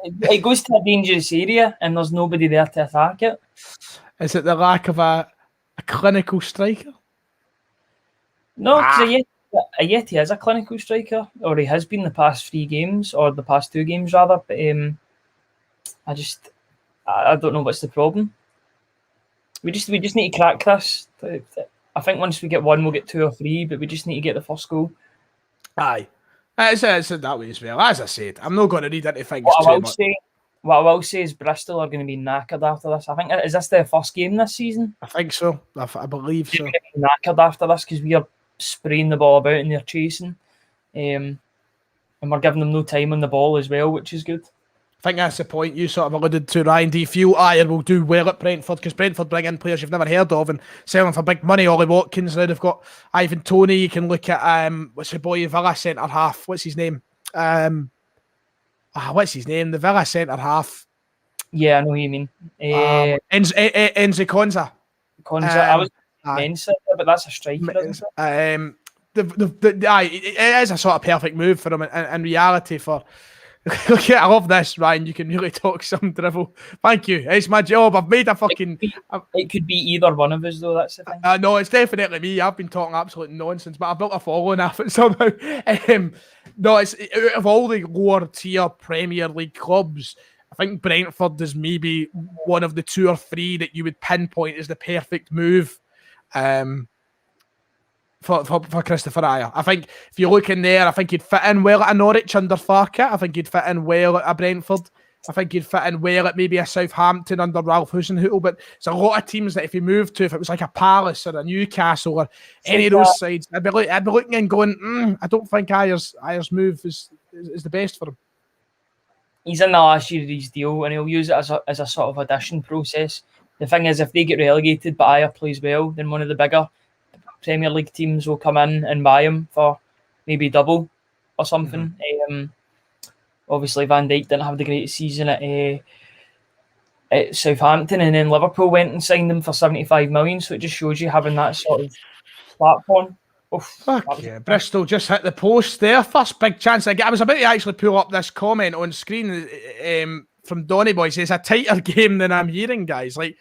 It goes to a dangerous area and there's nobody there to attack it. Is it the lack of a clinical striker? No, because Ayeti is a clinical striker, or he has been the past 3 games, or the past 2 games rather. But I don't know what's the problem. We just need to crack this. I think once we get 1, we'll get 2 or 3, but we just need to get the first goal. Aye. It's that way as well. As I said, I'm not going to read into things too much. What I will say is Bristol are going to be knackered after this. I think, is this their first game this season? I think so. I believe so. They're going to be knackered after this because we are spraying the ball about and they're chasing. And we're giving them no time on the ball as well, which is good. I think that's the point you sort of alluded to, Ryan. Do you feel Ayer will do well at Brentford? Because Brentford bring in players you've never heard of and sell them for big money. Ollie Watkins, now they've got Ivan Toney. You can look at, what's the boy, Villa centre half? What's his name? What's his name? The Villa centre half. Yeah, I know who you mean. Enze Konsa. I was Mensa, but that's a striker, isn't it? It is a sort of perfect move for him in reality for. Look, I love this, Ryan. You can really talk some drivel. Thank you. It's my job. I've made a fucking. It could be either one of us, though. That's the thing. No, it's definitely me. I've been talking absolute nonsense, but I built a following off it somehow. No, it's out of all the lower tier Premier League clubs, I think Brentford is maybe one of the 2 or 3 that you would pinpoint as the perfect move. For Christopher Ayer. I think if you look in there, I think he'd fit in well at a Norwich under Farke. I think he'd fit in well at a Brentford. I think he'd fit in well at maybe a Southampton under Ralph Hasenhüttl. But it's a lot of teams that if he moved to, if it was like a Palace or a Newcastle or any of those sides, I'd be looking and going, I don't think Ayer's move is the best for him. He's in the last year of his deal and he'll use it as a sort of audition process. The thing is, if they get relegated but Ayer plays well, then one of the bigger Premier League teams will come in and buy him for maybe double or something. Obviously, Van Dijk didn't have the greatest season at Southampton, and then Liverpool went and signed him for 75 million. So it just shows you having that sort of platform. Bristol just hit the post there. First big chance I was about to actually pull up this comment on screen from Donny Boy. Says a tighter game than I'm hearing, guys. Like,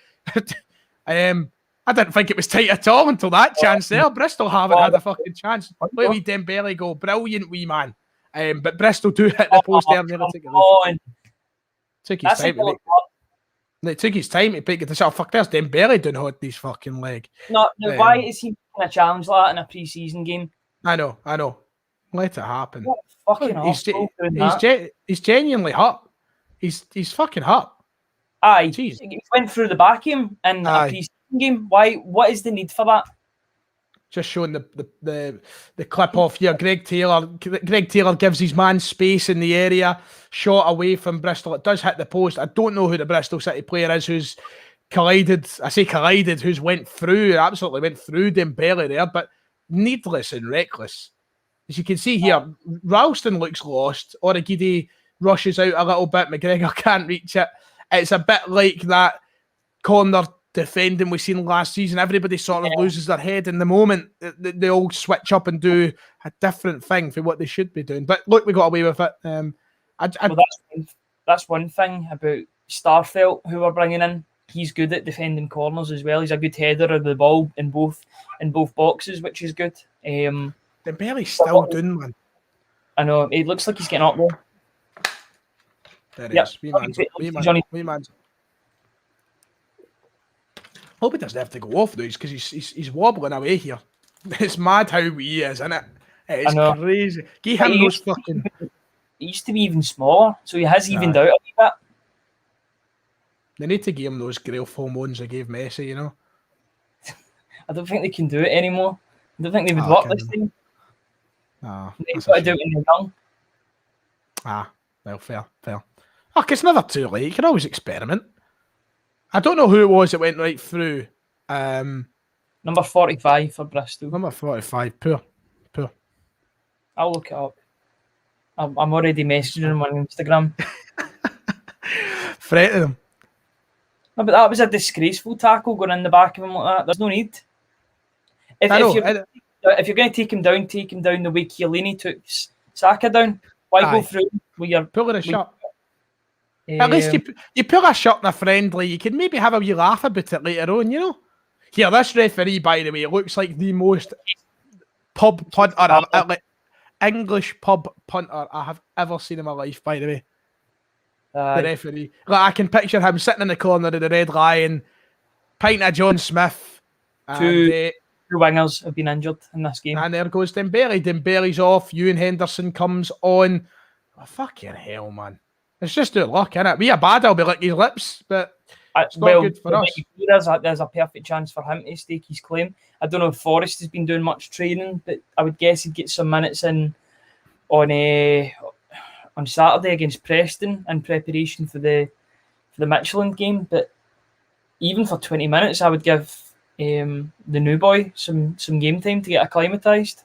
I didn't think it was tight at all until that chance there. Bristol haven't had a fucking chance. Look at wee Dembele go. Brilliant wee man. But Bristol do hit the post there. Took his time. It took his time to pick it. Fuck, there's Dembele doing hot this fucking leg. No, why is he making a challenge like that in a pre-season game? I know. Let it happen. He's genuinely hot. He's fucking hot. Aye. Jeez. He went through the back of him in a pre-season game. Why? What is the need for that? just showing the clip off here. Greg Taylor gives his man space in the area, shot away from Bristol. It does hit the post. I don't know who the Bristol City player is who's collided. Who's went through Dembele there, but needless and reckless. As you can see here, Ralston looks lost. Origidi rushes out a little bit. McGregor can't reach it. It's a bit like that corner defending we've seen last season. Everybody sort of loses their head in the moment. They all switch up and do a different thing for what they should be doing. But look, we got away with it. That's one thing about Starfelt, who we're bringing in. He's good at defending corners as well. He's a good header of the ball in both boxes, which is good. Dembele's still doing one. I know. It looks like he's getting up there. There he is. Wee man's. Hope he doesn't have to go off though, because he's wobbling away here. It's mad how he is, isn't it? It's crazy. Give him those fucking. He used to be even smaller, so he has evened out a wee bit. They need to give him those growth hormones they gave Messi, you know. I don't think they can do it anymore. I don't think they would work this time. They've got to do it when they're young. Well, fair. Look, it's never too late. You can always experiment. I don't know who it was that went right through. Number 45 for Bristol. Number 45. Poor. I'll look it up. I'm already messaging him on Instagram. Threatening him. No, but that was a disgraceful tackle going in the back of him like that. There's no need. If you're going to take him down the way Chiellini took Saka down. Why go through with your pulling a shot? At least you pull a shot in a friendly, you can maybe have a wee laugh about it later on, you know? Here, this referee, by the way, looks like the most pub punter, English pub punter I have ever seen in my life, by the way. The referee. Like, I can picture him sitting in the corner of the Red Lion, pint of John Smith. Two wingers have been injured in this game. And there goes Dembele. Dembele's off. Ewan Henderson comes on. Oh, fucking hell, man. It's just good luck, innit? We are bad, I'll be licking his lips, but it's not good for us. There's a perfect chance for him to stake his claim. I don't know if Forrest has been doing much training, but I would guess he'd get some minutes in on Saturday against Preston in preparation for the Midfield game. But even for 20 minutes, I would give the new boy some game time to get acclimatised.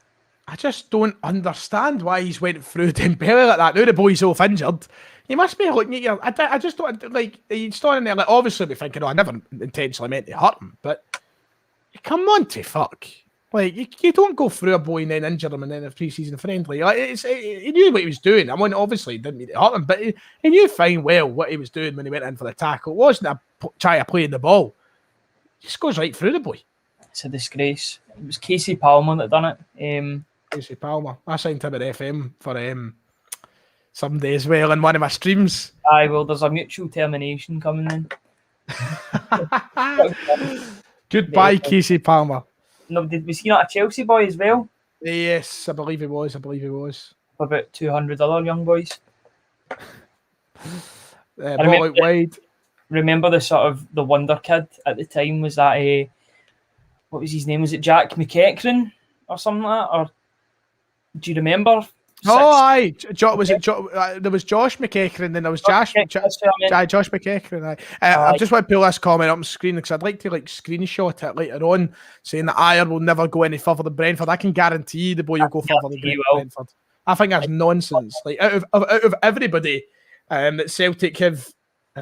I just don't understand why he's went through Dembele like that. Now the boy's off injured. You must be looking at your. I just don't like. He's standing there like, obviously be thinking, I never intentionally meant to hurt him, but come on to fuck. Like you don't go through a boy and then injure him and then a pre-season friendly. Like he knew what he was doing. I mean, obviously he didn't mean to hurt him, but he knew fine well what he was doing when he went in for the tackle. It wasn't a try of playing the ball. He just goes right through the boy. It's a disgrace. It was Casey Palmer that done it. Casey Palmer. I signed him at FM for someday as well in one of my streams. Aye, well, there's a mutual termination coming in. Goodbye, Casey Palmer. No, was he not a Chelsea boy as well? Yes, I believe he was. For about 200 other young boys. Remember the sort of the wonder kid at the time was that what was his name? Was it Jack McEachran or something like that? Or do you remember? Aye. There was Josh McEachran, then there was Josh McEachran. I just want to pull this comment up on the screen because I'd like to screenshot it later on, saying that Ayer will never go any further than Brentford. I can guarantee the boy will go further than Brentford. I think that's nonsense. Like out of everybody that Celtic have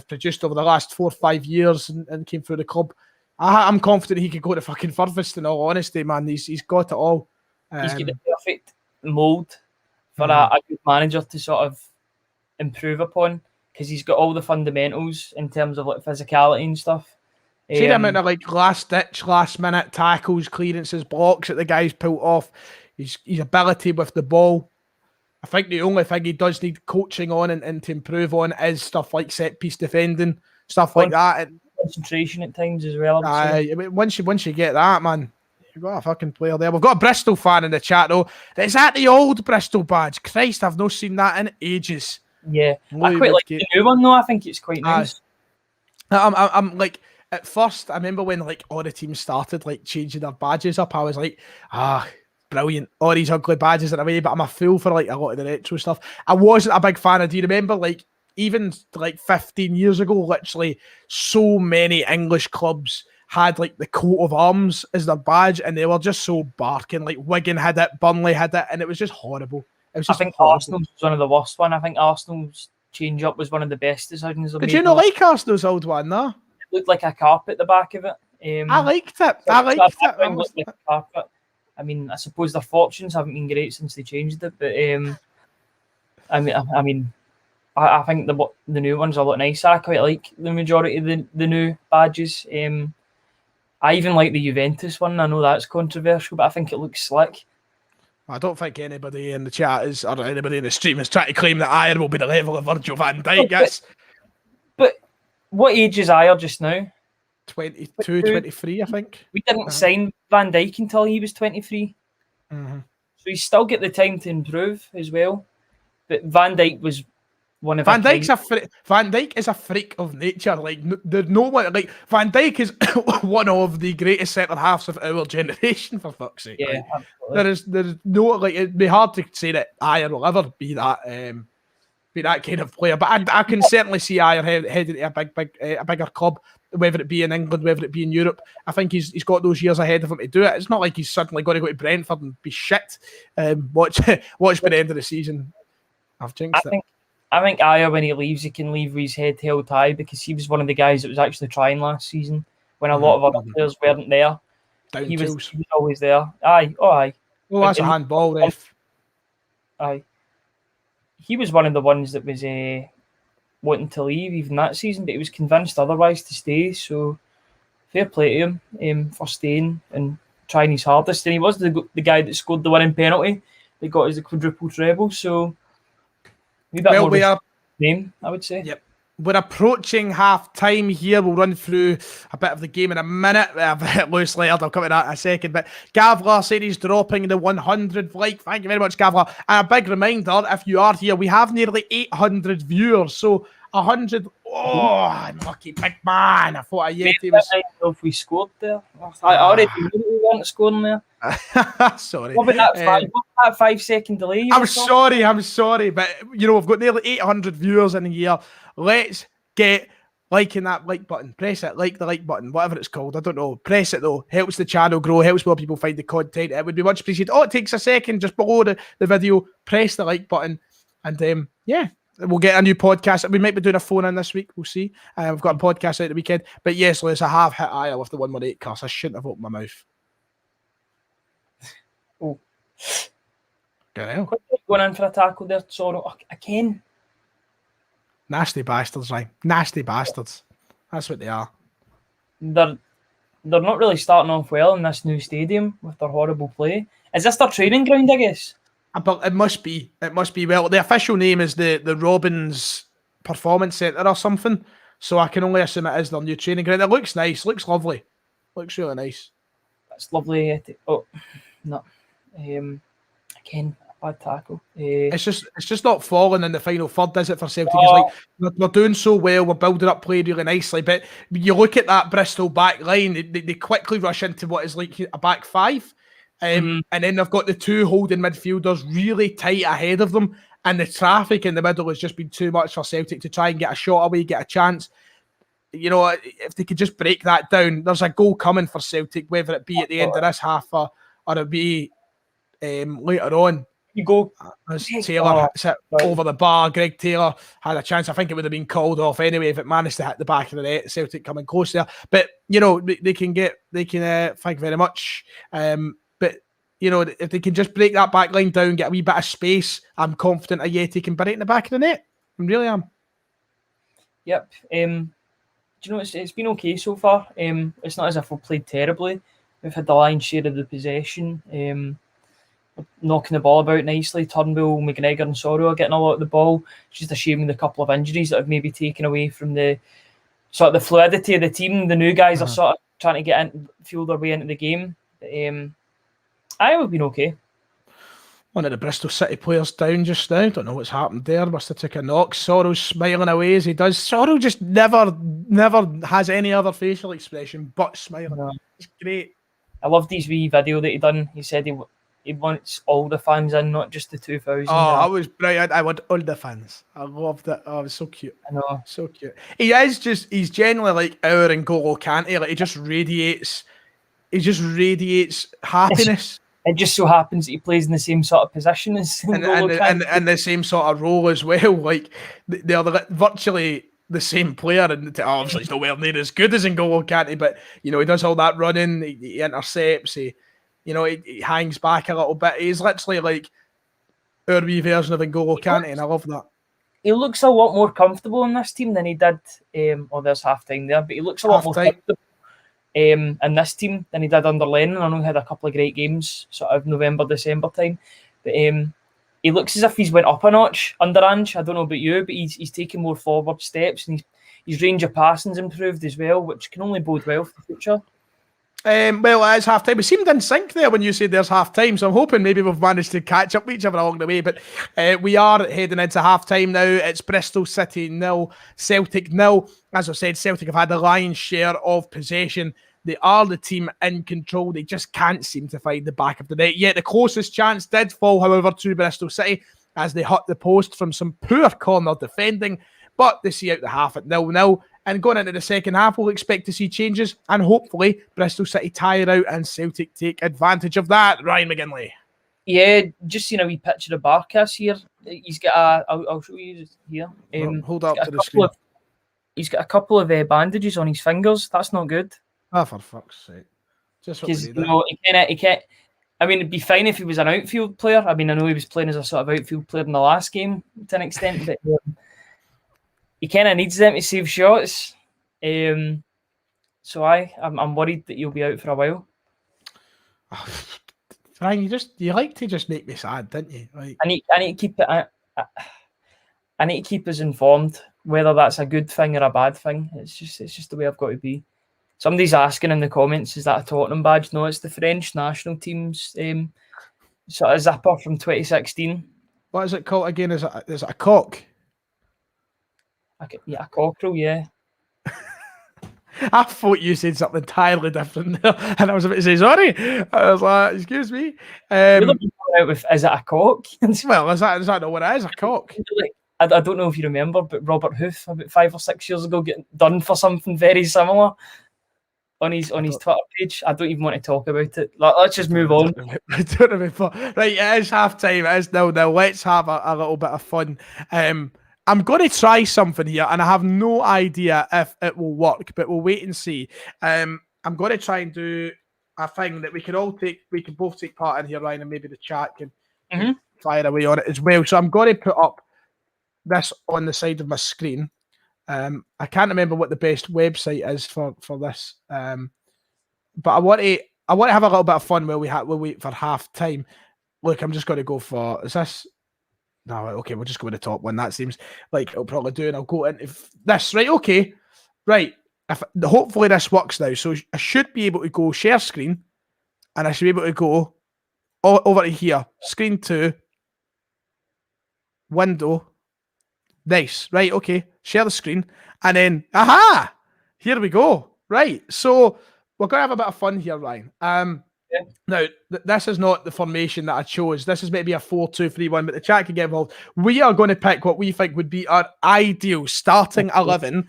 produced over the last 4 or 5 years and came through the club, I'm confident he could go to fucking furthest. In all honesty, man, he's got it all. He's got the perfect mould for a good manager to sort of improve upon, because he's got all the fundamentals in terms of physicality and stuff. See the amount of last minute tackles, clearances, blocks that the guys pulled off. His ability with the ball. I think the only thing he does need coaching on and to improve on is stuff like set piece defending, stuff like that. Concentration at times as well. I mean, once you get that, man, you've got a fucking player there. We've got a Bristol fan in the chat though. Is that the old Bristol badge? Christ, I've not seen that in ages. Yeah, I quite like the new one though. I think it's quite nice. I'm like, at first, I remember when like all the teams started like changing their badges up, I was like, brilliant. All these ugly badges are away, but I'm a fool for like a lot of the retro stuff. I wasn't a big fan of, do you remember like even like 15 years ago, literally so many English clubs had like the coat of arms as their badge, and they were just so barking. Like Wigan had it, Burnley had it, and it was just horrible. It was just I think horrible. Arsenal's was one of the worst one. I think Arsenal's change up was one of the best decisions. Did you not like Arsenal's old one, no? It looked like a carpet at the back of it. I liked it. I liked it. It looked like a carpet. I mean, I suppose their fortunes haven't been great since they changed it, but I think the new ones are a lot nicer. I quite like the majority of the new badges. I even like the Juventus one. I know that's controversial, but I think it looks slick. I don't think anybody in the chat is, or anybody in the stream is trying to claim that Ayer will be the level of Virgil van Dijk. But what age is Ayer just now? 22, 23, I think. We didn't sign Van Dijk until he was 23. Mm-hmm. So he's still got the time to improve as well. But Van Dijk was one of Van Dijk is a freak of nature. Like there's no one like Van Dijk is one of the greatest centre halves of our generation. For fuck's sake, yeah. Like, there's no like it'd be hard to say that Ayer will ever be that kind of player. But I can certainly see Ayer heading to a bigger club, whether it be in England, whether it be in Europe. I think he's got those years ahead of him to do it. It's not like he's suddenly going to go to Brentford and be shit. Watch by the end of the season. I've jinxed it. I think Ayer, when he leaves, he can leave with his head held high, because he was one of the guys that was actually trying last season when a lot of other players weren't there. He was always there. Aye. Oh, that's a handball, ref. Aye. He was one of the ones that was wanting to leave even that season, but he was convinced otherwise to stay. So fair play to him for staying and trying his hardest. And he was the guy that scored the winning penalty that got us the quadruple treble. So name, I would say. Yep. We're approaching half time here. We'll run through a bit of the game in a minute. Lewis Laird, I'll come to that in a second. But Gavlar said he's dropping the 100 like. Thank you very much, Gavlar. And a big reminder, if you are here, we have nearly 800 viewers. So 100. Oh, unlucky big man. I thought I yet was. I don't know if we scored there. I already knew we weren't scoring there. Sorry. What about that 5 second delay? I'm sorry. But, we've got nearly 800 viewers in a year. Let's get liking that like button. Press it, like the like button, whatever it's called. I don't know. Press it though. Helps the channel grow, helps more people find the content. It would be much appreciated. Oh, it takes a second just below the video. Press the like button. And we'll get a new podcast. We might be doing a phone in this week. We'll see. We've got a podcast out the weekend. But yes, Liz, I have hit Ayer with the 118 curse. I shouldn't have opened my mouth. Oh. Going in for a tackle there, Soro. Again. Nasty bastards, right? Nasty bastards. That's what they are. They're not really starting off well in this new stadium with their horrible play. Is this their training ground, I guess? But it must be. Well, the official name is the Robins Performance Centre or something. So I can only assume it is their new training ground. It looks nice. Looks lovely. Looks really nice. That's lovely. Oh, no. Again, bad tackle. It's just not falling in the final third, is it, for Celtic? It's like we're doing so well, we're building up play really nicely, but you look at that Bristol back line, they quickly rush into what is like a back five, and then they've got the two holding midfielders really tight ahead of them, and the traffic in the middle has just been too much for Celtic to try and get a shot away, get a chance. If they could just break that down, there's a goal coming for Celtic, whether it be at the end of this half or it be later on. You go. As Taylor hits it over the bar, Greg Taylor had a chance. I think it would have been called off anyway if it managed to hit the back of the net. Celtic coming close there, but they can. Thank you very much. But if they can just break that back line down, get a wee bit of space, I'm confident Ajeti can bury it in the back of the net. I really am. Yep. Do you know it's been okay so far. It's not as if we've played terribly. We've had the lion's share of the possession. Knocking the ball about nicely. Turnbull, McGregor and Soro are getting a lot of the ball. It's just a shame with a couple of injuries that have maybe taken away from the sort of the fluidity of the team. The new guys are sort of trying to feel their way into the game. But, would have been okay. One of the Bristol City players down just now. Don't know what's happened there. Must have took a knock. Sorrow's smiling away as he does. Sorrow just never has any other facial expression but smiling. No. It's great. I loved his wee video that he done. He said he wants all the fans in, not just the 2,000. Oh, I was brilliant. I want all the fans. I loved it. Oh, it was so cute. I know. So cute. He's generally like our N'Golo Kante. Like he just radiates happiness. It just so happens that he plays in the same sort of position as N'Golo Kante. And the same sort of role as well. Like they're virtually the same player, and obviously he's nowhere near as good as N'Golo Kante, but he does all that running, he intercepts, he hangs back a little bit. He's literally like our wee version of N'Golo Kante, and I love that. He looks a lot more comfortable in this team than he did. There's half time there, but he looks a lot more comfortable in this team than he did under Lennon. I know he had a couple of great games, sort of November, December time, but he looks as if he's went up a notch under Ange. I don't know about you, but he's taking more forward steps, and his range of passing's improved as well, which can only bode well for the future. Well, it is half time. We seemed in sync there when you said there's half time, so I'm hoping maybe we've managed to catch up with each other along the way. But we are heading into half time now. It's Bristol City 0, Celtic 0. As I said, Celtic have had the lion's share of possession. They are the team in control. They just can't seem to find the back of the net. Yet the closest chance did fall, however, to Bristol City as they hit the post from some poor corner defending. But they see out the half at 0-0. And going into the second half, we'll expect to see changes. And hopefully, Bristol City tire out and Celtic take advantage of that. Ryan McGinley. Yeah, just seen a wee picture of Barkas here. He's got I'll show you here. Hold up to the screen. He's got a couple of bandages on his fingers. That's not good. Oh, for fuck's sake. Just because he can't. I mean, it'd be fine if he was an outfield player. I mean, I know he was playing as a sort of outfield player in the last game to an extent, but he kind of needs them to save shots. So I'm worried that he'll be out for a while. Ryan, you like to just make me sad, didn't you? Like, I need to keep it. I need to keep us informed, whether that's a good thing or a bad thing. It's just the way I've got to be. Somebody's asking in the comments, is that a Tottenham badge? No, it's the French national team's sort of zipper from 2016. What is it called again? Is it a cock? Yeah, a cockerel, yeah. I thought you said something entirely different there, and I was about to say sorry. I was like, excuse me. Out with, is it a cock? Well, is that not what it is? A cock? I don't know if you remember, but Robert Hoof about 5 or 6 years ago getting done for something very similar on his Twitter page. I don't even want to talk about it. Let's just move on. Right, it is half time. It is 0-0. Let's have a little bit of fun. I'm going to try something here, and I have no idea if it will work, but we'll wait and see. I'm going to try and do a thing that we can both take part in here, Ryan, and maybe the chat can fire away on it as well. So I'm going to put up this on the side of my screen. I can't remember what the best website is for this, but I want to have a little bit of fun while we'll wait for half time. Look, I'm just going to go for, is this? No, okay, we'll just go with the top one. That seems like it'll probably do, and I'll go into this. Right, okay. Right. Hopefully this works now. So I should be able to go share screen, and I should be able to go over to here. Screen 2. Window. Nice. Right, okay. Share the screen. And then, aha! Here we go. Right. So we're going to have a bit of fun here, Ryan. Now, this is not the formation that I chose. This is maybe a 4-2-3-1, but the chat can get involved. We are going to pick what we think would be our ideal starting 11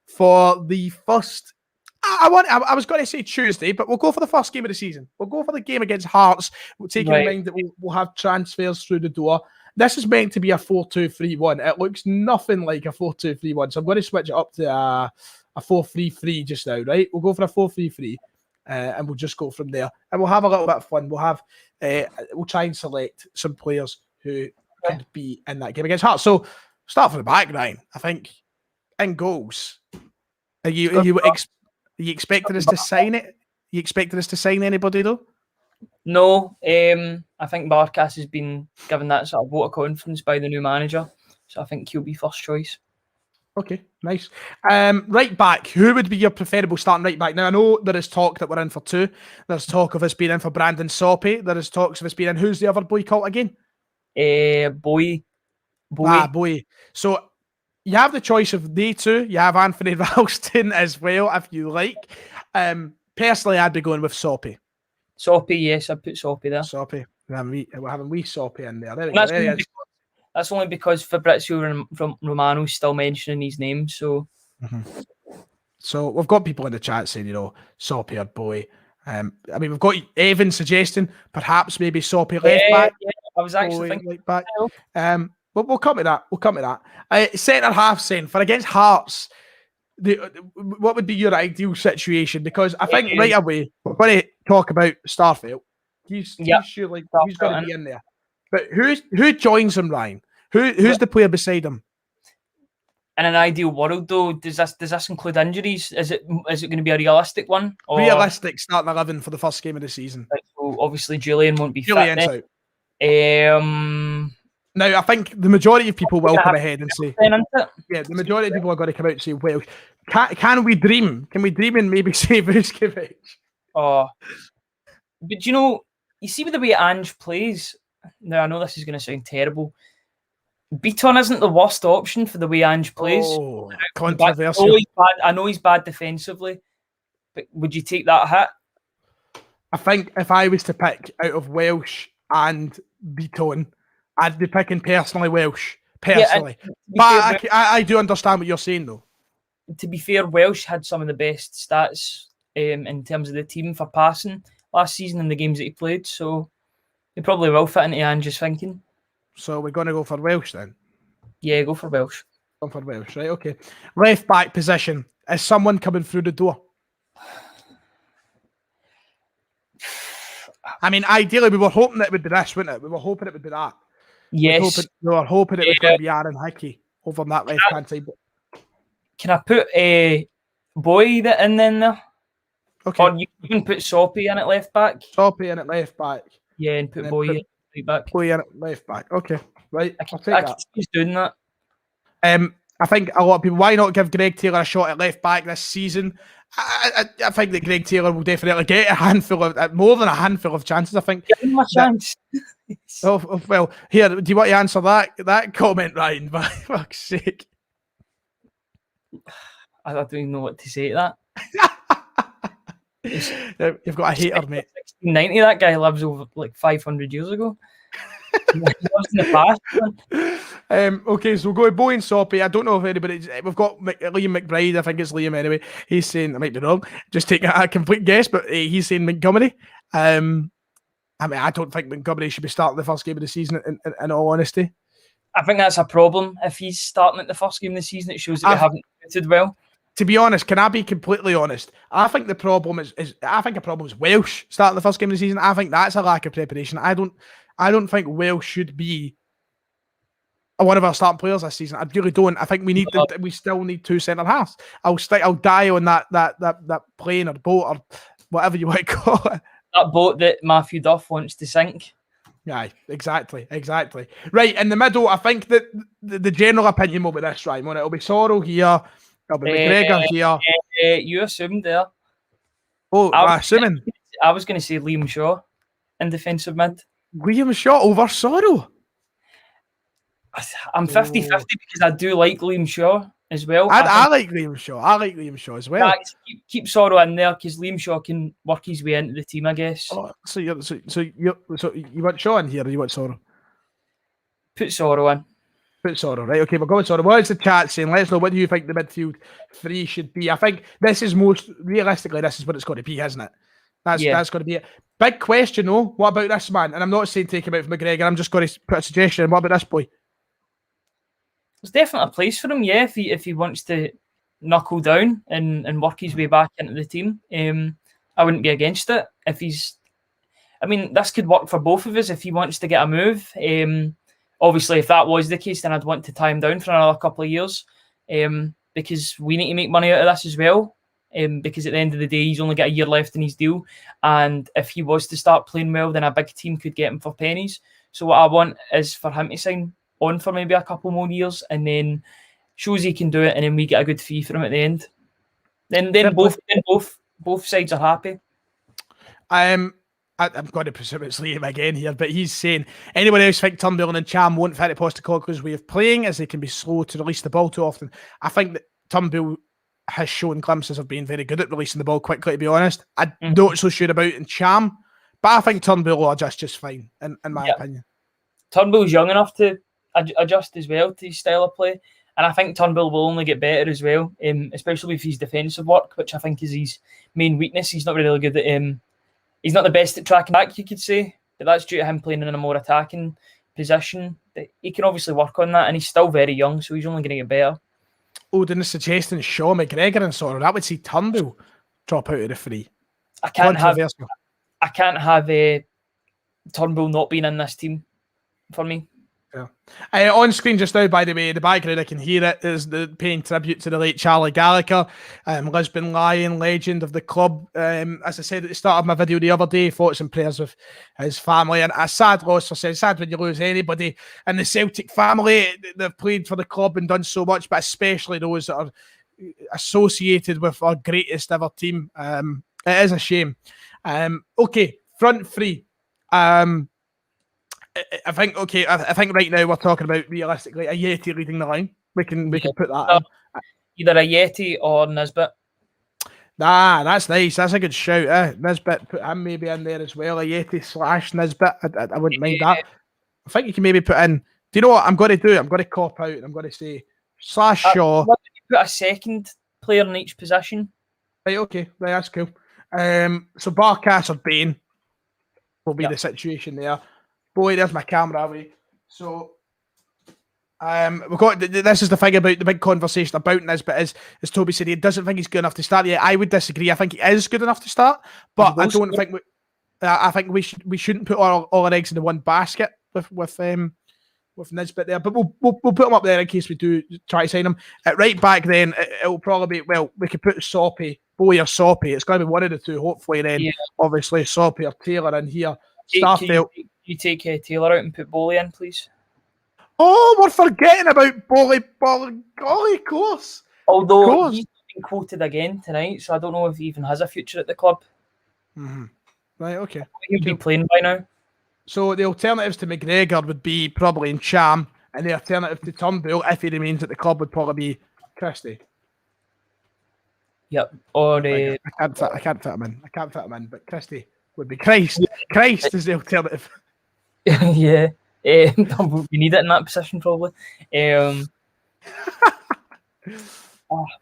for the first... I was going to say Tuesday, but we'll go for the first game of the season. We'll go for the game against Hearts, taking in mind that we'll have transfers through the door. This is meant to be a 4-2-3-1. It looks nothing like a 4-2-3-1, so I'm going to switch it up to a 4-3-3 just now, right? We'll go for a 4-3-3. And we'll just go from there, and we'll have a little bit of fun. We'll try and select some players who could be in that game against Hearts. So start from the back, Ryan. I think in goals. Are you expecting us to sign it? You expecting us to sign anybody though? No. I think Barkas has been given that sort of vote of confidence by the new manager, so I think he'll be first choice. Okay, nice. Right back, who would be your preferable starting right back? Now, I know there is talk that we're in for 2. There's talk of us being in for Brandon Soppy. There is talks of us being in, who's the other boy called again? Bowie. Bowie. So you have the choice of the two. You have Anthony Ralston as well, if you like. Personally, I'd be going with Soppy. Soppy, yes, I'd put Soppy there. Soppy. We're having wee Soppy in there. That's only because Fabrizio from Romano's still mentioning his name. So, So we've got people in the chat saying, Soppy or Bowie. I mean, we've got Evan suggesting perhaps maybe Soppy left back. Yeah, I was actually thinking left back. But we'll come to that. Centre half saying for against Hearts. What would be your ideal situation? Because I think right away we're going to talk about Starfelt. He's surely he's going to be in there. But who joins him, Ryan? Who's the player beside him? In an ideal world, though, does this include injuries? Is it going to be a realistic one? Or... Realistic starting 11 for the first game of the season. Right, so obviously Julian won't be Julian's fit. Out. Now, I think the majority of people will come ahead and say, the majority of people are going to come out and say, well, can we dream? Can we dream and maybe say Vuskovic? Oh, but you see with the way Ange plays, now I know this is going to sound terrible, Beaton isn't the worst option for the way Ange plays. Oh, controversial. I know he's bad defensively, but would you take that hit? I think if I was to pick out of Welsh and Beaton, I'd be picking personally Welsh. Personally. Yeah, but I do understand what you're saying, though. To be fair, Welsh had some of the best stats in terms of the team for passing last season in the games that he played, so he probably will fit into Ange's thinking. So we're going to go for Welsh then? Yeah, go for Welsh. Go for Welsh, right, okay. Left back position. Is someone coming through the door? I mean, ideally, we were hoping it would be this, wouldn't it? We were hoping it would be that. Yes. We were hoping it was going to be Aaron Hickey over on that left-hand side. Can I put a Boy in there? Okay. Or you can put Soppy in at left back. Soppy in at left back. Yeah, and put Boy in at right back. Boy in at left back. Okay, right. I can see he's doing that. I think a lot of people, why not give Greg Taylor a shot at left back this season? I think that Greg Taylor will definitely get more than a handful of chances. I think. Give him a chance. Well, here, do you want to answer that comment, Ryan? For fuck's sake. I don't even know what to say to that. You've got a hater, mate. 1690, that guy lives over like 500 years ago. He lives in the past. Okay, so we'll go with Bowie and Soppy. I don't know if anybody's... We've got Liam McBride. I think it's Liam anyway. He's saying... I might be wrong. Just take a complete guess, but he's saying Montgomery. I mean, I don't think Montgomery should be starting the first game of the season, in all honesty. I think that's a problem. If he's starting at the first game of the season, it shows that we haven't fitted well. To be honest, can I be completely honest? I think the problem is Welsh starting the first game of the season. I think that's a lack of preparation. I don't think Welsh should be one of our starting players this season. I really don't. I think we still need two centre halves. I'll die on that plane or boat or whatever you want to call it. That boat that Matthew Duff wants to sink. Yeah, exactly. Right, in the middle, I think that the general opinion will be this, right? It'll be Sorrell here, it'll be McGregor here. You assumed there. Oh, assuming. I was going to say Liam Shaw in defensive mid. Liam Shaw over Sorrell? I'm 50-50 because I do like Liam Shaw as well. I like Liam Shaw. I like Liam Shaw as well. Keep Sorrell in there because Liam Shaw can work his way into the team, I guess. Oh, so you want Shaw in here or you want Sorrell? Put Sorrell in. Put Sorrell, right? Okay, we're going Sorrell. What is the chat saying? Let us know, what do you think the midfield three should be? I think this is realistically, this is what it's got to be, isn't it? That's got to be it. Big question though, what about this man? And I'm not saying take him out from McGregor, I'm just going to put a suggestion. What about this boy? There's definitely a place for him, yeah, if he wants to knuckle down and work his way back into the team. I wouldn't be against it. This could work for both of us if he wants to get a move. Obviously, if that was the case, then I'd want to tie him down for another couple of years because we need to make money out of this as well. Because at the end of the day, he's only got a year left in his deal. And if he was to start playing well, then a big team could get him for pennies. So what I want is for him to sign on for maybe a couple more years and then shows he can do it, and then we get a good fee for him at the end. Then both sides are happy. I I'm going to presume it's Liam again here, but he's saying, anyone else think Turnbull and Cham won't fit Postecoglou's way of playing as they can be slow to release the ball too often? I think that Turnbull has shown glimpses of being very good at releasing the ball quickly, to be honest. I'm not so sure about in Cham, but I think Turnbull will adjust just fine, in my opinion. Turnbull's young enough to adjust as well to his style of play, and I think Turnbull will only get better as well, especially with his defensive work, which I think is his main weakness. He's not really good at he's not the best at tracking back, you could say, but that's due to him playing in a more attacking position. He can obviously work on that, and he's still very young, so he's only going to get better. Odin is suggesting Shaw, McGregor and sort of that would see Turnbull drop out of the free. I can't have Turnbull not being in this team for me. Yeah. On screen just now, by the way, the background, I can hear it, is the paying tribute to the late Charlie Gallagher, Lisbon Lion, legend of the club. As I said at the start of my video the other day, thoughts and prayers with his family. And a sad loss for Celtic. Sad when you lose anybody in the Celtic family. They've played for the club and done so much, but especially those that are associated with our greatest ever team. It is a shame. Okay, front three. I think right now we're talking about realistically a Yeti leading the line. We can put that in. Either a Yeti or Nisbet. That's nice. That's a good shout. Nisbet, put him maybe in there as well. A Yeti / Nisbet. I wouldn't mind that. I think you can maybe put in. Do you know what I'm going to do? I'm going to cop out. I'm going to say / Shaw. Put a second player in each position. Right. Okay. Right. That's cool. So Barkas or Bain will be the situation there. Boy, there's my camera away. So, we've got this is the thing about the big conversation about Nisbet is, as Toby said, he doesn't think he's good enough to start yet. I would disagree. I think he is good enough to start, but I don't think I think we shouldn't put all our eggs in the one basket with Nisbet there. But we'll put him up there in case we do try to sign him. At right back, then it'll probably be we could put Soppy, Bowie or Soppy. It's going to be one of the two. Hopefully, then obviously Soppy or Taylor in here. Starfield. You take Taylor out and put Bowley in, please. Oh, we're forgetting about Bowley. Golly, of course. Although he's been quoted again tonight, so I don't know if he even has a future at the club. Mm-hmm. Right, okay. He'll be playing by now. So the alternatives to McGregor would be probably in Cham, and the alternative to Turnbull, if he remains at the club, would probably be Christie. Yep. Or I can't fit him in. I can't fit him in, but Christie would be Christ. Christ is the alternative. Yeah. We need it in that position, probably. But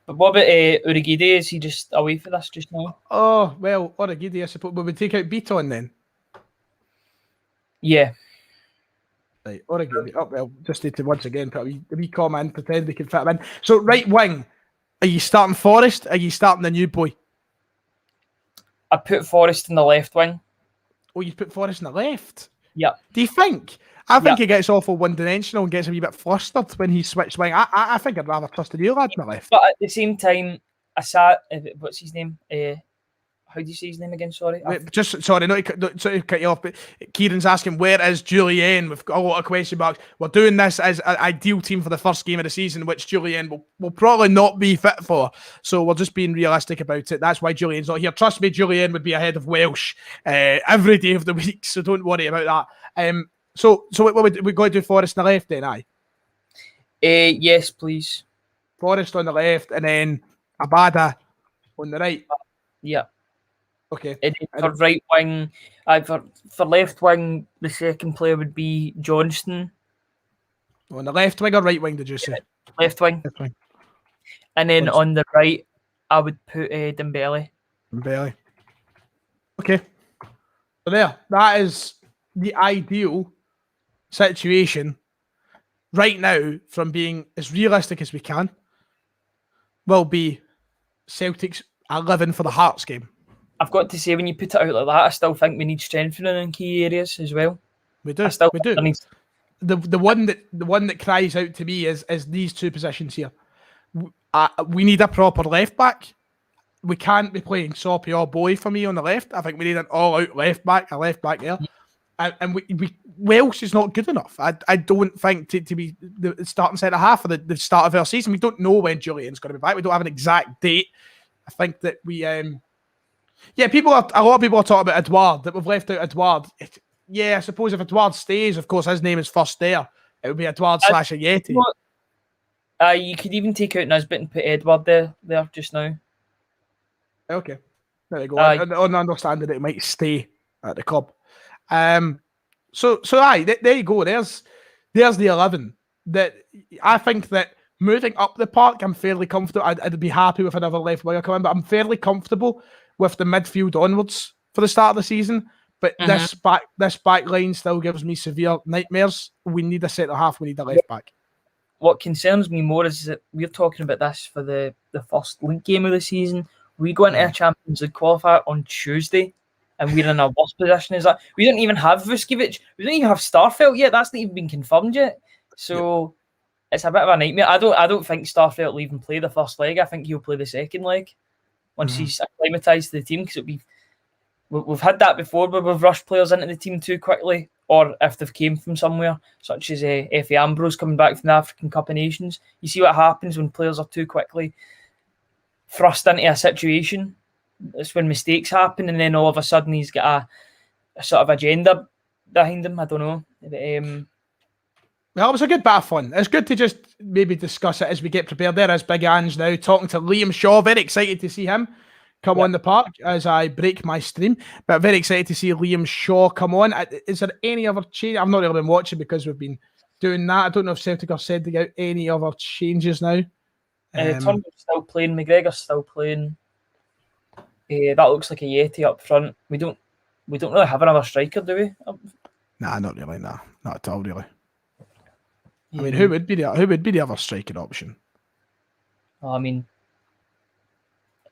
what about Urigide? Is he just away for this just now? Oh, well, Urigide, I suppose. But we take out Beaton then? Yeah. Right, Urigide. Oh, well, just need to once again put a wee comment, pretend we can fit him in. So, right wing, are you starting Forrest? Are you starting the new boy? I put Forrest in the left wing. Oh, you put Forrest in the left? Yeah. Do you think? I think he gets awful one-dimensional and gets a wee bit flustered when he switched wing. I think I'd rather trust the new lad in the left. But at the same time, I sat. What's his name? How do you say his name again? Sorry. Sorry, not to cut you off, but Kieran's asking, where is Julian? We've got a lot of question marks. We're doing this as an ideal team for the first game of the season, which Julian will probably not be fit for. So we're just being realistic about it. That's why Julian's not here. Trust me, Julian would be ahead of Welsh every day of the week, so don't worry about that. So we're going to do Forrest on the left then, aye? Yes, please. Forrest on the left, and then Abada on the right. Yeah. Okay. For right wing, for left wing, the second player would be Johnston. On the left wing or right wing, did you say? Left wing. Left wing. And then on the right, I would put Dembele. Dembele. Okay. So there, that is the ideal situation right now, from being as realistic as we can, will be Celtic's 11 for the Hearts game. I've got to say, when you put it out like that, I still think we need strengthening in key areas as well. We do. We do. The one that cries out to me is these two positions here. We need a proper left back. We can't be playing Soppy or Bowie for me on the left. I think we need an all-out left back, a left back there. And Welsh is not good enough. I don't think to be the starting centre half for the start of our season. We don't know when Julian's going to be back. We don't have an exact date. I think that we Yeah, a lot of people are talking about Edouard, that we've left out Edouard. Yeah, I suppose if Edouard stays, of course, his name is first there. It would be Edouard / Ajeti. You could even take out Nisbet and put Edward there just now. Okay, there you go. On understanding that it might stay at the club. So there you go. There's the 11. That I think that moving up the park, I'm fairly comfortable. I'd be happy with another left winger coming, but I'm fairly comfortable with the midfield onwards for the start of the season. But this back line still gives me severe nightmares. We need a centre half. We need a left back. What concerns me more is that we're talking about this for the first league game of the season. We go into a Champions League qualifier on Tuesday, and we're in a worse position as that. We don't even have Vuskovic. We don't even have Starfelt yet. That's not even been confirmed yet. So it's a bit of a nightmare. I don't think Starfelt will even play the first leg. I think he'll play the second leg once he's acclimatised to the team, because we've had that before where we've rushed players into the team too quickly, or if they've came from somewhere, such as Effie Ambrose coming back from the African Cup of Nations. You see what happens when players are too quickly thrust into a situation. It's when mistakes happen, and then all of a sudden he's got a sort of agenda behind him. I don't know. Well, it was a good bit of fun. It's good to just maybe discuss it as we get prepared. There is Big Ange now talking to Liam Shaw. Very excited to see him come on the park as I break my stream. But very excited to see Liam Shaw come on. Is there any other change? I've not really been watching because we've been doing that. I don't know if Celtic have said out any other changes now. Turnbull's still playing. McGregor's still playing. That looks like a Yeti up front. We don't really have another striker, do we? Nah, not really. Nah, not at all, really. I mean, who would be the other striking option? Well, I mean,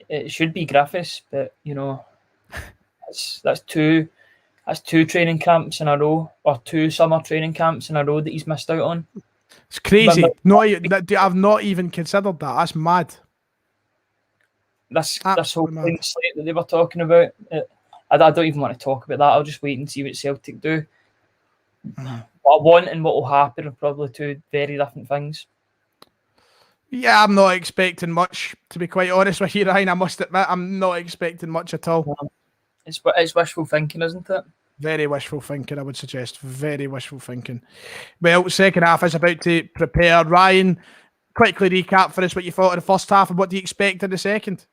it should be Griffiths, but that's two training camps in a row, or 2 summer training camps in a row that he's missed out on. It's crazy. I've not even considered that. That's mad. This whole clean slate that they were talking about. I don't even want to talk about that. I'll just wait and see what Celtic do. What I want and what will happen are probably 2 very different things. Yeah, I'm not expecting much, to be quite honest with you, Ryan. I must admit, I'm not expecting much at all. It's wishful thinking, isn't it? Very wishful thinking, I would suggest. Very wishful thinking. Well, second half is about to prepare. Ryan, quickly recap for us what you thought of the first half and what do you expect in the second?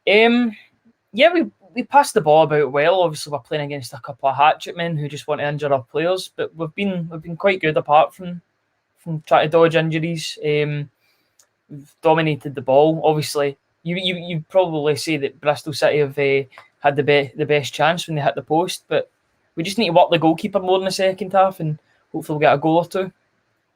Yeah, we passed the ball about well. Obviously, we're playing against a couple of hatchet men who just want to injure our players, but we've been quite good apart from trying to dodge injuries. We've dominated the ball. Obviously, you probably say that Bristol City have had the best chance when they hit the post, but we just need to work the goalkeeper more in the second half, and hopefully we'll get a goal or 2.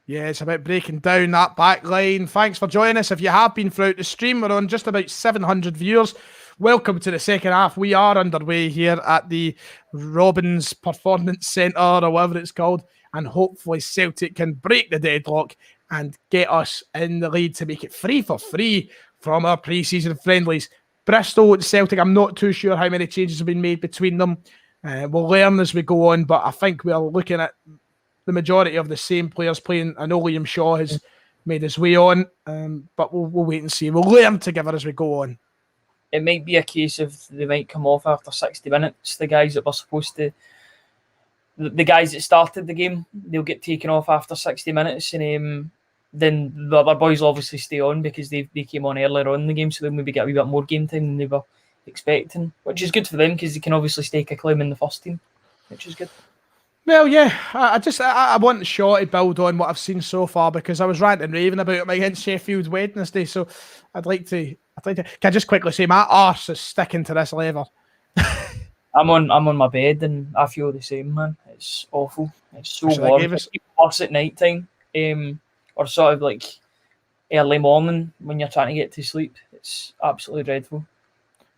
Yeah, it's about breaking down that back line. Thanks for joining us. If you have been throughout the stream, we're on just about 700 viewers. Welcome to the second half. We are underway here at the Robbins Performance Centre, or whatever it's called, and hopefully Celtic can break the deadlock and get us in the lead to make it 3 for 3 from our pre-season friendlies. Bristol and Celtic, I'm not too sure how many changes have been made between them. We'll learn as we go on, but I think we are looking at the majority of the same players playing. I know Liam Shaw has made his way on, but we'll wait and see. We'll learn together as we go on. It might be a case of they might come off after 60 minutes. The guys that were supposed to, the guys that started the game, they'll get taken off after 60 minutes, and then the other boys will obviously stay on because they came on earlier on in the game, so they maybe get a wee bit more game time than they were expecting, which is good for them because they can obviously stake a claim in the first team, which is good. Well, yeah, I want Shaw to build on what I've seen so far because I was ranting and raving about him against Sheffield Wednesday. So I'd like to. Can I just quickly say my arse is sticking to this lever? I'm on my bed and I feel the same, man. It's awful. It's so warm. It's worse at night time, or sort of like early morning when you're trying to get to sleep. It's absolutely dreadful.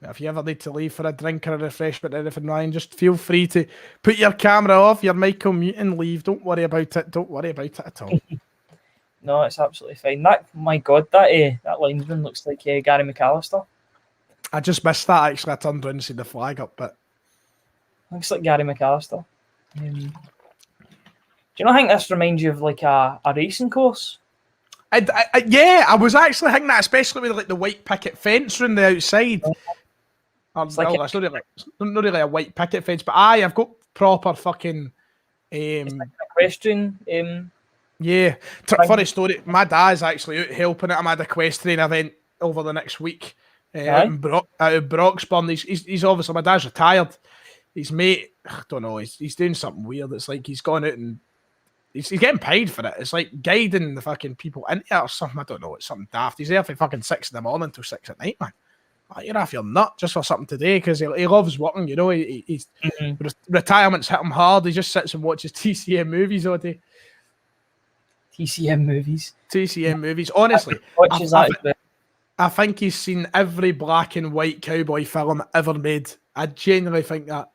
If you ever need to leave for a drink or a refreshment or anything, Ryan, just feel free to put your camera off, your mic on mute and leave. Don't worry about it. Don't worry about it at all. No, it's absolutely fine. My God, that linesman looks like Gary McAllister. I just missed that, actually. I turned around and seen the flag up, but... Looks like Gary McAllister. Do you not think this reminds you of like a racing course? Yeah, I was actually thinking that, especially with like the white picket fence around the outside. It's like It's not really a white picket fence, but I've got proper fucking. it's like an equestrian. Yeah, funny story. My dad's actually out helping it. I'm at a equestrian event over the next week out of Broxburn. He's obviously, my dad's retired. His mate, I don't know, he's doing something weird. It's like he's gone out and he's getting paid for it. It's like guiding the fucking people into it or something. I don't know. It's something daft. He's there for fucking 6 in the morning till 6 at night, man. Like, you're off your nut just for something today because he loves working. You know, he's retirement's hit him hard. He just sits and watches TCM movies all day. TCM movies. Honestly, I think he's seen every black and white cowboy film ever made. I genuinely think that.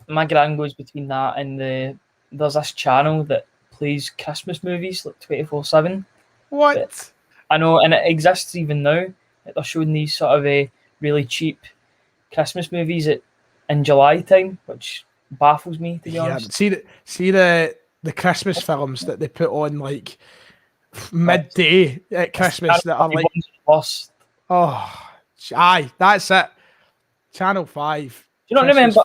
My gran goes between that and there's this channel that plays Christmas movies like 24/7. What? But I know, and it exists even now. They're showing these sort of really cheap Christmas movies in July time, which baffles me, to be honest. See the Christmas films that they put on like midday at Christmas that are like aye, that's it. Channel 5. Do you not remember?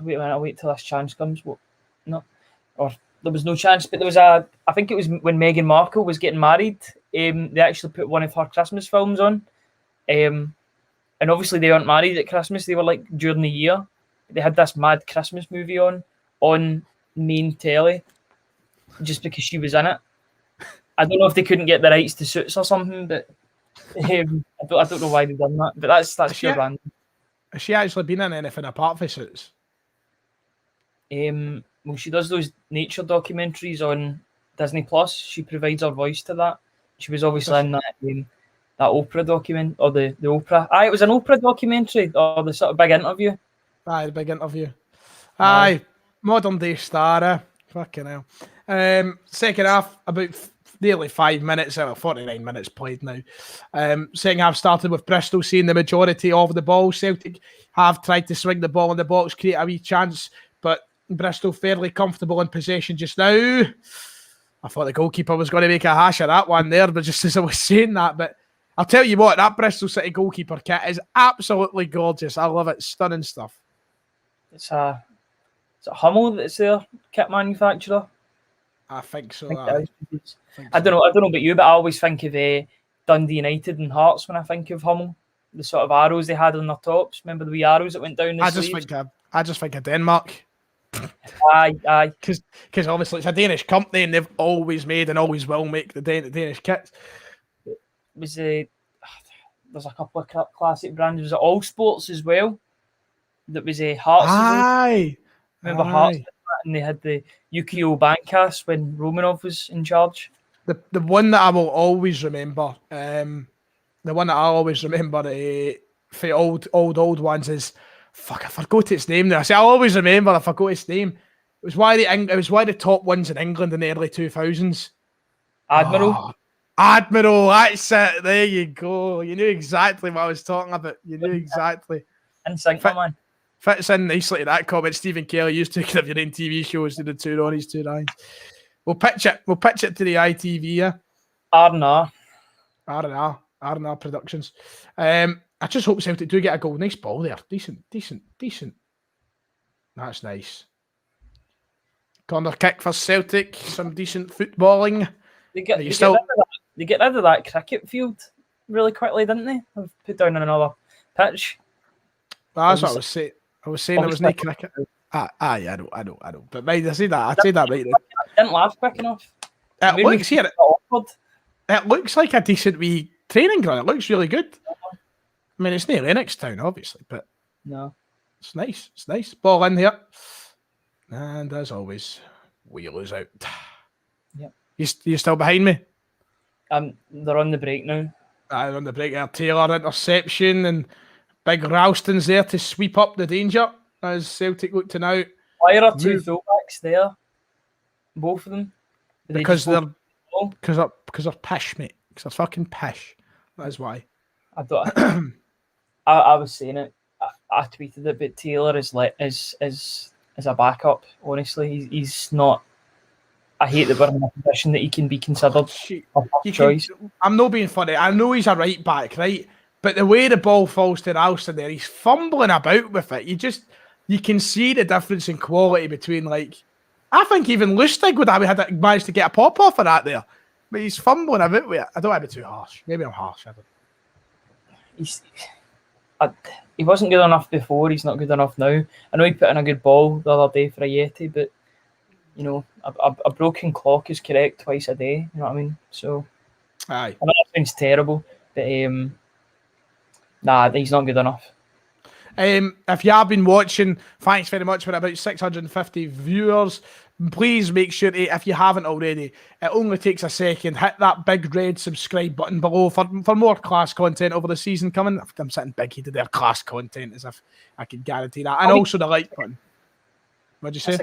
Wait a minute, I'll wait till this chance comes. What? No, or there was no chance, but there was I think it was when Meghan Markle was getting married. They actually put one of her Christmas films on, and obviously they weren't married at Christmas. They were like during the year. They had this mad Christmas movie on main telly, just because she was in it. I don't know if they couldn't get the rights to Suits or something, but I don't know why they've done that. But that's pure random. Has she actually been in anything apart from Suits? Well, she does those nature documentaries on Disney Plus. She provides her voice to that. She was obviously in that Oprah document, or the Oprah. It was an Oprah documentary, or the sort of big interview. Aye, the big interview. Aye, modern day star. Fucking hell. Second half, about nearly 5 minutes, 49 minutes played now. Second half started with Bristol seeing the majority of the ball. Celtic have tried to swing the ball in the box, create a wee chance, but Bristol fairly comfortable in possession just now. I thought the goalkeeper was going to make a hash of that one there, but just as I was saying that, but I'll tell you what, that Bristol City goalkeeper kit is absolutely gorgeous. I love it. Stunning stuff. It's a Hummel that's their kit manufacturer. I think so. I don't know about you, but I always think of Dundee United and Hearts when I think of Hummel. The sort of arrows they had on their tops. Remember the wee arrows that went down the sleeves? I just think of Denmark. Aye. Because obviously it's a Danish company and they've always made and always will make the Danish kits. There's a couple of classic brands. Was it All Sports as well? That was a Hearts. Aye. Remember Hearts? And they had the Yukio Bankcast when Romanov was in charge. The one that I will always remember, for old ones is I forgot its name now. I always remember, I forgot its name. It was why the top ones in England in the early 2000s. Admiral, that's it. There you go. You knew exactly what I was talking about. You knew exactly. In sync, man. Fits in nicely to that comment. Stephen Kelly used to have your own TV shows to the two Ronnies, two Ryans. We'll pitch it to the ITV, yeah. R&R Productions. I just hope Celtic do get a goal. Nice ball there. Decent. That's nice. Corner kick for Celtic. Some decent footballing. They get rid of that cricket field really quickly, didn't they? They've put down another pitch. That's what I was saying. I was saying there was no cricket. I know. But mate, I say that right now. I didn't laugh quick enough. It looks like a decent wee training ground. It looks really good. I mean, it's near Lennoxtown, obviously, but no, it's nice. It's nice. Ball in here, and as always, we lose out. Yep. You still behind me? They're on the break now. They're on the break there. Taylor interception and Big Ralston's there to sweep up the danger as Celtic look to now. Why are two fullbacks there? Both of them. Because they're pish, mate. Because they're fucking pish. That is why. I was saying it. I tweeted it, but Taylor is a backup. Honestly, he's not. I hate that we're in a position that he can be considered a choice. I'm not being funny. I know he's a right back, right? But the way the ball falls to Ralston there, he's fumbling about with it. You can see the difference in quality between, like, I think even Lustig would have managed to get a pop off of that there. But he's fumbling about with it. I don't want to be too harsh. Maybe I'm harsh. I don't. He wasn't good enough before. He's not good enough now. I know he put in a good ball the other day for a Yeti, but you know, a broken clock is correct twice a day. You know what I mean? So, aye. I know that sounds terrible, but nah, he's not good enough. If you have been watching, thanks very much for about 650 viewers. Please make sure to, if you haven't already, it only takes a second, hit that big red subscribe button below for more class content over the season coming. I'm sitting big-headed there, class content, as if I can guarantee that. And also the like button. What'd you say?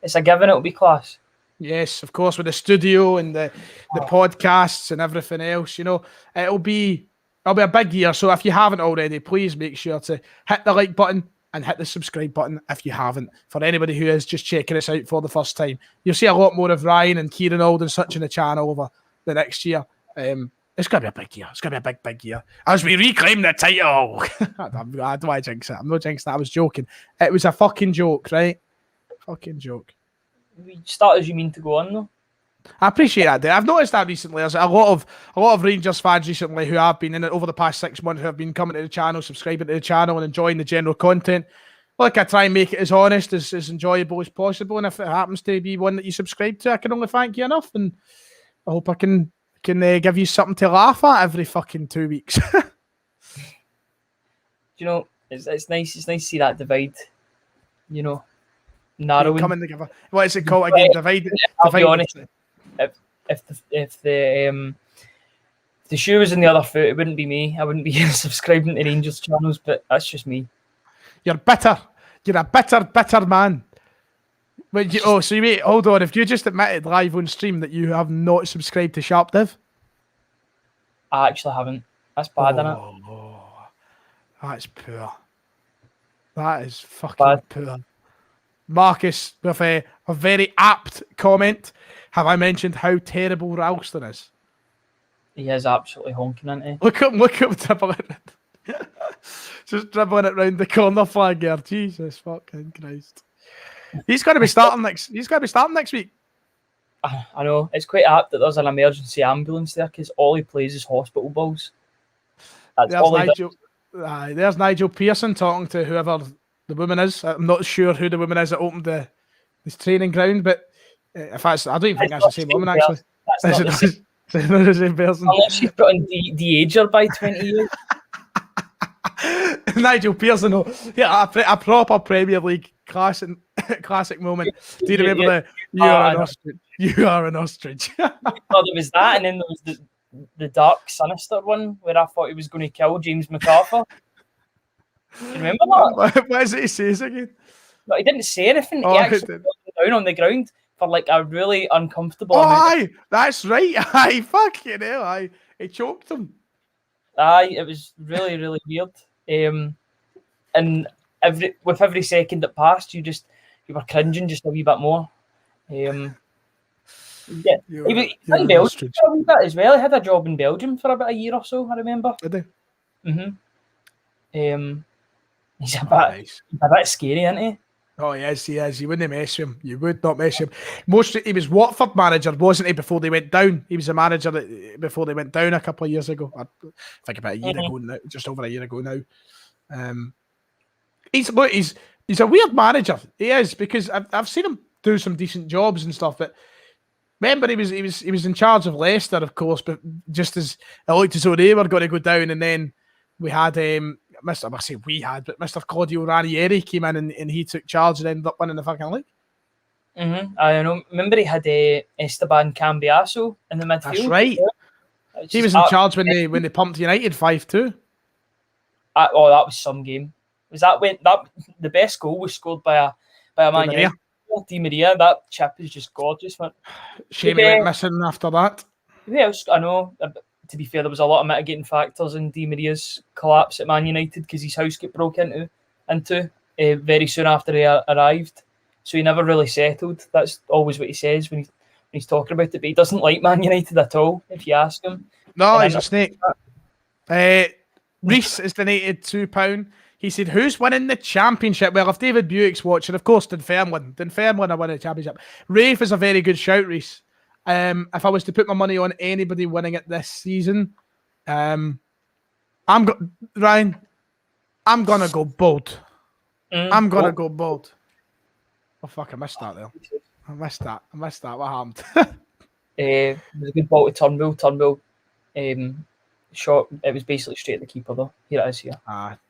It's a given it'll be class. Yes, of course, with the studio and the podcasts and everything else, you know, it'll be a big year. So if you haven't already, please make sure to hit the like button and hit the subscribe button if you haven't. For anybody who is just checking us out for the first time, you'll see a lot more of Ryan and Kieran Alden such in the channel over the next year. It's going to be a big year. It's going to be a big year. As we reclaim the title. I don't want to jinx it. I'm not jinxing it. I was joking. It was a fucking joke, right? Fucking joke. Start as you mean to go on, though. I appreciate that, Dave. I've noticed that recently. There's a lot of Rangers fans recently who have been in it over the past 6 months, who have been coming to the channel, subscribing to the channel, and enjoying the general content. Look, I try and make it as honest, as enjoyable as possible. And if it happens to be one that you subscribe to, I can only thank you enough. And I hope I can give you something to laugh at every fucking 2 weeks. You know, it's nice. It's nice to see that divide. You know, narrowing. Coming together. What is it called again? Divide. I'll be honest. If the shoe was in the other foot, it wouldn't be me. I wouldn't be subscribing to Rangers channels, but that's just me. You're bitter. You're a bitter man. Wait, so you wait, hold on. If you just admitted live on stream that you have not subscribed to Sharp Div? I actually haven't. That's bad, isn't it? Oh, that's poor. That is fucking poor. Marcus, with a very apt comment. Have I mentioned how terrible Ralston is? He is absolutely honking, isn't he? Look up dribbling it. Just dribbling it round the corner flag here. Jesus fucking Christ. He's got to be starting next week. I know. It's quite apt that there's an emergency ambulance there because all he plays is hospital balls. There's Nigel Pearson talking to whoever the woman is. I'm not sure who the woman is that opened this training ground, but if that's, I don't even think that's the same woman actually. That's not the same person. Unless she's got in de-ager by 20 years. Nigel Pearson, yeah, a proper Premier League classic moment. Do you remember you are an ostrich? Well, there was that, and then there was the dark, sinister one where I thought he was going to kill James McArthur. Do you remember that? What is it he says again? No, he didn't say anything. He actually got down on the ground for like a really uncomfortable amount. Aye, that's right. Aye, fucking hell, aye. He choked him. Aye, it was really, really weird. And with every second that passed, you were cringing just a wee bit more. Yeah, he was in Belgium for a wee bit as well. He had a job in Belgium for about a year or so, I remember. Did he? He's a bit scary, isn't he? Oh, he is. You wouldn't mess with him. You would not mess with him. He was Watford manager, wasn't he, before they went down? He was a manager before they went down a couple of years ago. I think about a year ago now, just over a year ago now. He's a weird manager. He is, because I've seen him do some decent jobs and stuff. But remember, he was in charge of Leicester, of course. But just as it looked as though they were going to go down, and then we had Mr. Claudio Ranieri came in and he took charge and ended up winning the fucking league. I know. Remember, he had Esteban Cambiaso in the midfield. That's right. He was in charge when they pumped United 5-2. That was some game. Was that when the best goal was scored by a Man United? Di Maria. That chip is just gorgeous. Shame he went missing after that. Who else? I know. To be fair, there was a lot of mitigating factors in Di Maria's collapse at Man United because his house got broken into very soon after he arrived. So he never really settled. That's always what he says when he's talking about it, but he doesn't like Man United at all, if you ask him. No, he's a snake. Reese has donated £2. He said, who's winning the championship? Well, if David Buick's watching, of course, Dunfermline. Dunfermline are winning the championship. Rafe is a very good shout, Reese. If I was to put my money on anybody winning it this season, Ryan, I'm going to go bold. I'm going to go bold. Oh, fuck, I missed that there. I missed that. What happened? It was a good ball to Turnbull. Shot. It was basically straight at the keeper, though. Here it is here.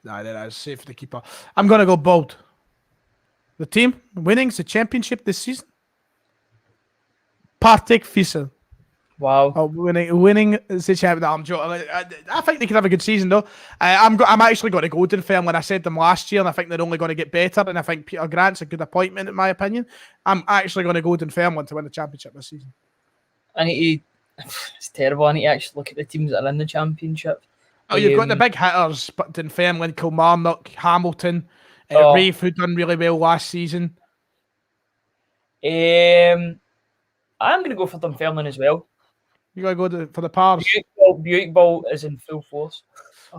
There it is. Safe for the keeper. I'm going to go bold. The team winning the championship this season? Partick Thistle. Wow. Oh, winning the championship. I'm joking. I think they could have a good season, though. I'm actually going to go Dunfermline. I said them last year, and I think they're only going to get better. And I think Peter Grant's a good appointment, in my opinion. I'm actually going to go Dunfermline to win the championship this season. It's terrible. I need to actually look at the teams that are in the championship. Oh, you've got the big hitters, but Dunfermline, Kilmarnock, Hamilton, Rafe, who done really well last season. I'm going to go for Dunfermline as well. You got to go for the Pars. Buick ball is in full force.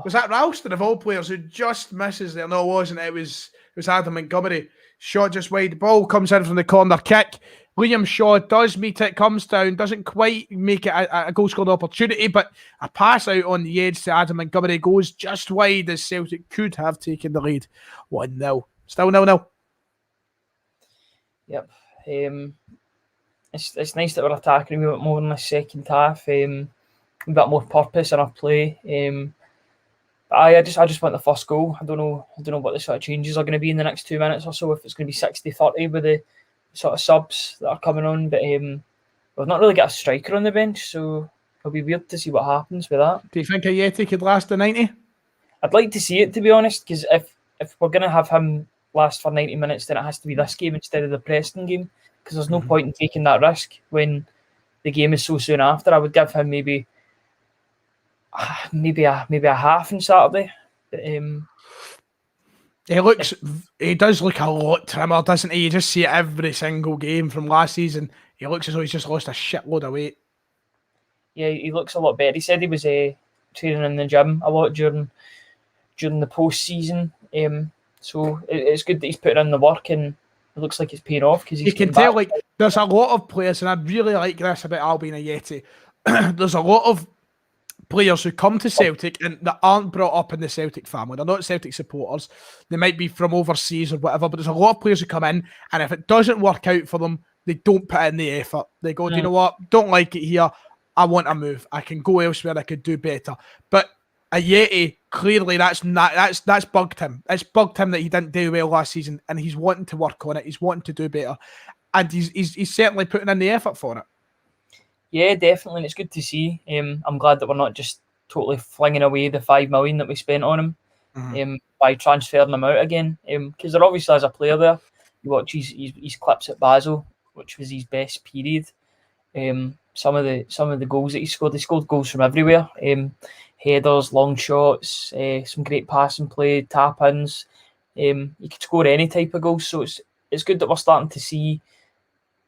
Was that Ralston of all players who just misses there? No, it wasn't. It was Adam Montgomery. Shot just wide. The ball comes in from the corner kick. Liam Shaw does meet it, comes down, doesn't quite make it a goal scoring opportunity, but a pass out on the edge to Adam Montgomery goes just wide as Celtic could have taken the lead. 1-0. Still 0-0. Yep. It's nice that we're attacking a bit more in the second half. A bit more purpose in our play. I just want the first goal. I don't know what the sort of changes are going to be in the next 2 minutes or so, if it's going to be 60-30 with the sort of subs that are coming on, but we've not really got a striker on the bench, so it'll be weird to see what happens with that. Do you think Ayeti could last the 90? I'd like to see it, to be honest, because if we're going to have him last for 90 minutes, then it has to be this game instead of the Preston game, because there's no point in taking that risk when the game is so soon after. I would give him maybe a half on Saturday. But, he does look a lot trimmer, doesn't he? You just see it every single game from last season. He looks as though he's just lost a shitload of weight. Yeah, he looks a lot better. He said he was training in the gym a lot during the post-season. So it's good that he's putting in the work, and it looks like it's paying off, because you can tell, like, there's a lot of players, and I really like this about Albion Ayeti. There's a lot of players who come to Celtic and that aren't brought up in the Celtic family. They're not Celtic supporters. They might be from overseas or whatever, but there's a lot of players who come in, and if it doesn't work out for them, they don't put in the effort. They go, do you know what? Don't like it here. I want a move. I can go elsewhere. I could do better. But Ayeti, clearly that's bugged him. It's bugged him that he didn't do well last season, and he's wanting to work on it. He's wanting to do better, and he's certainly putting in the effort for it. Yeah, definitely, and it's good to see. I'm glad that we're not just totally flinging away the $5 million that we spent on him by transferring him out again. Because there obviously is a player there. You watch his clips at Basel, which was his best period. Some of the goals that he scored goals from everywhere. Headers, long shots, some great passing play, tap-ins. He could score any type of goal, so it's good that we're starting to see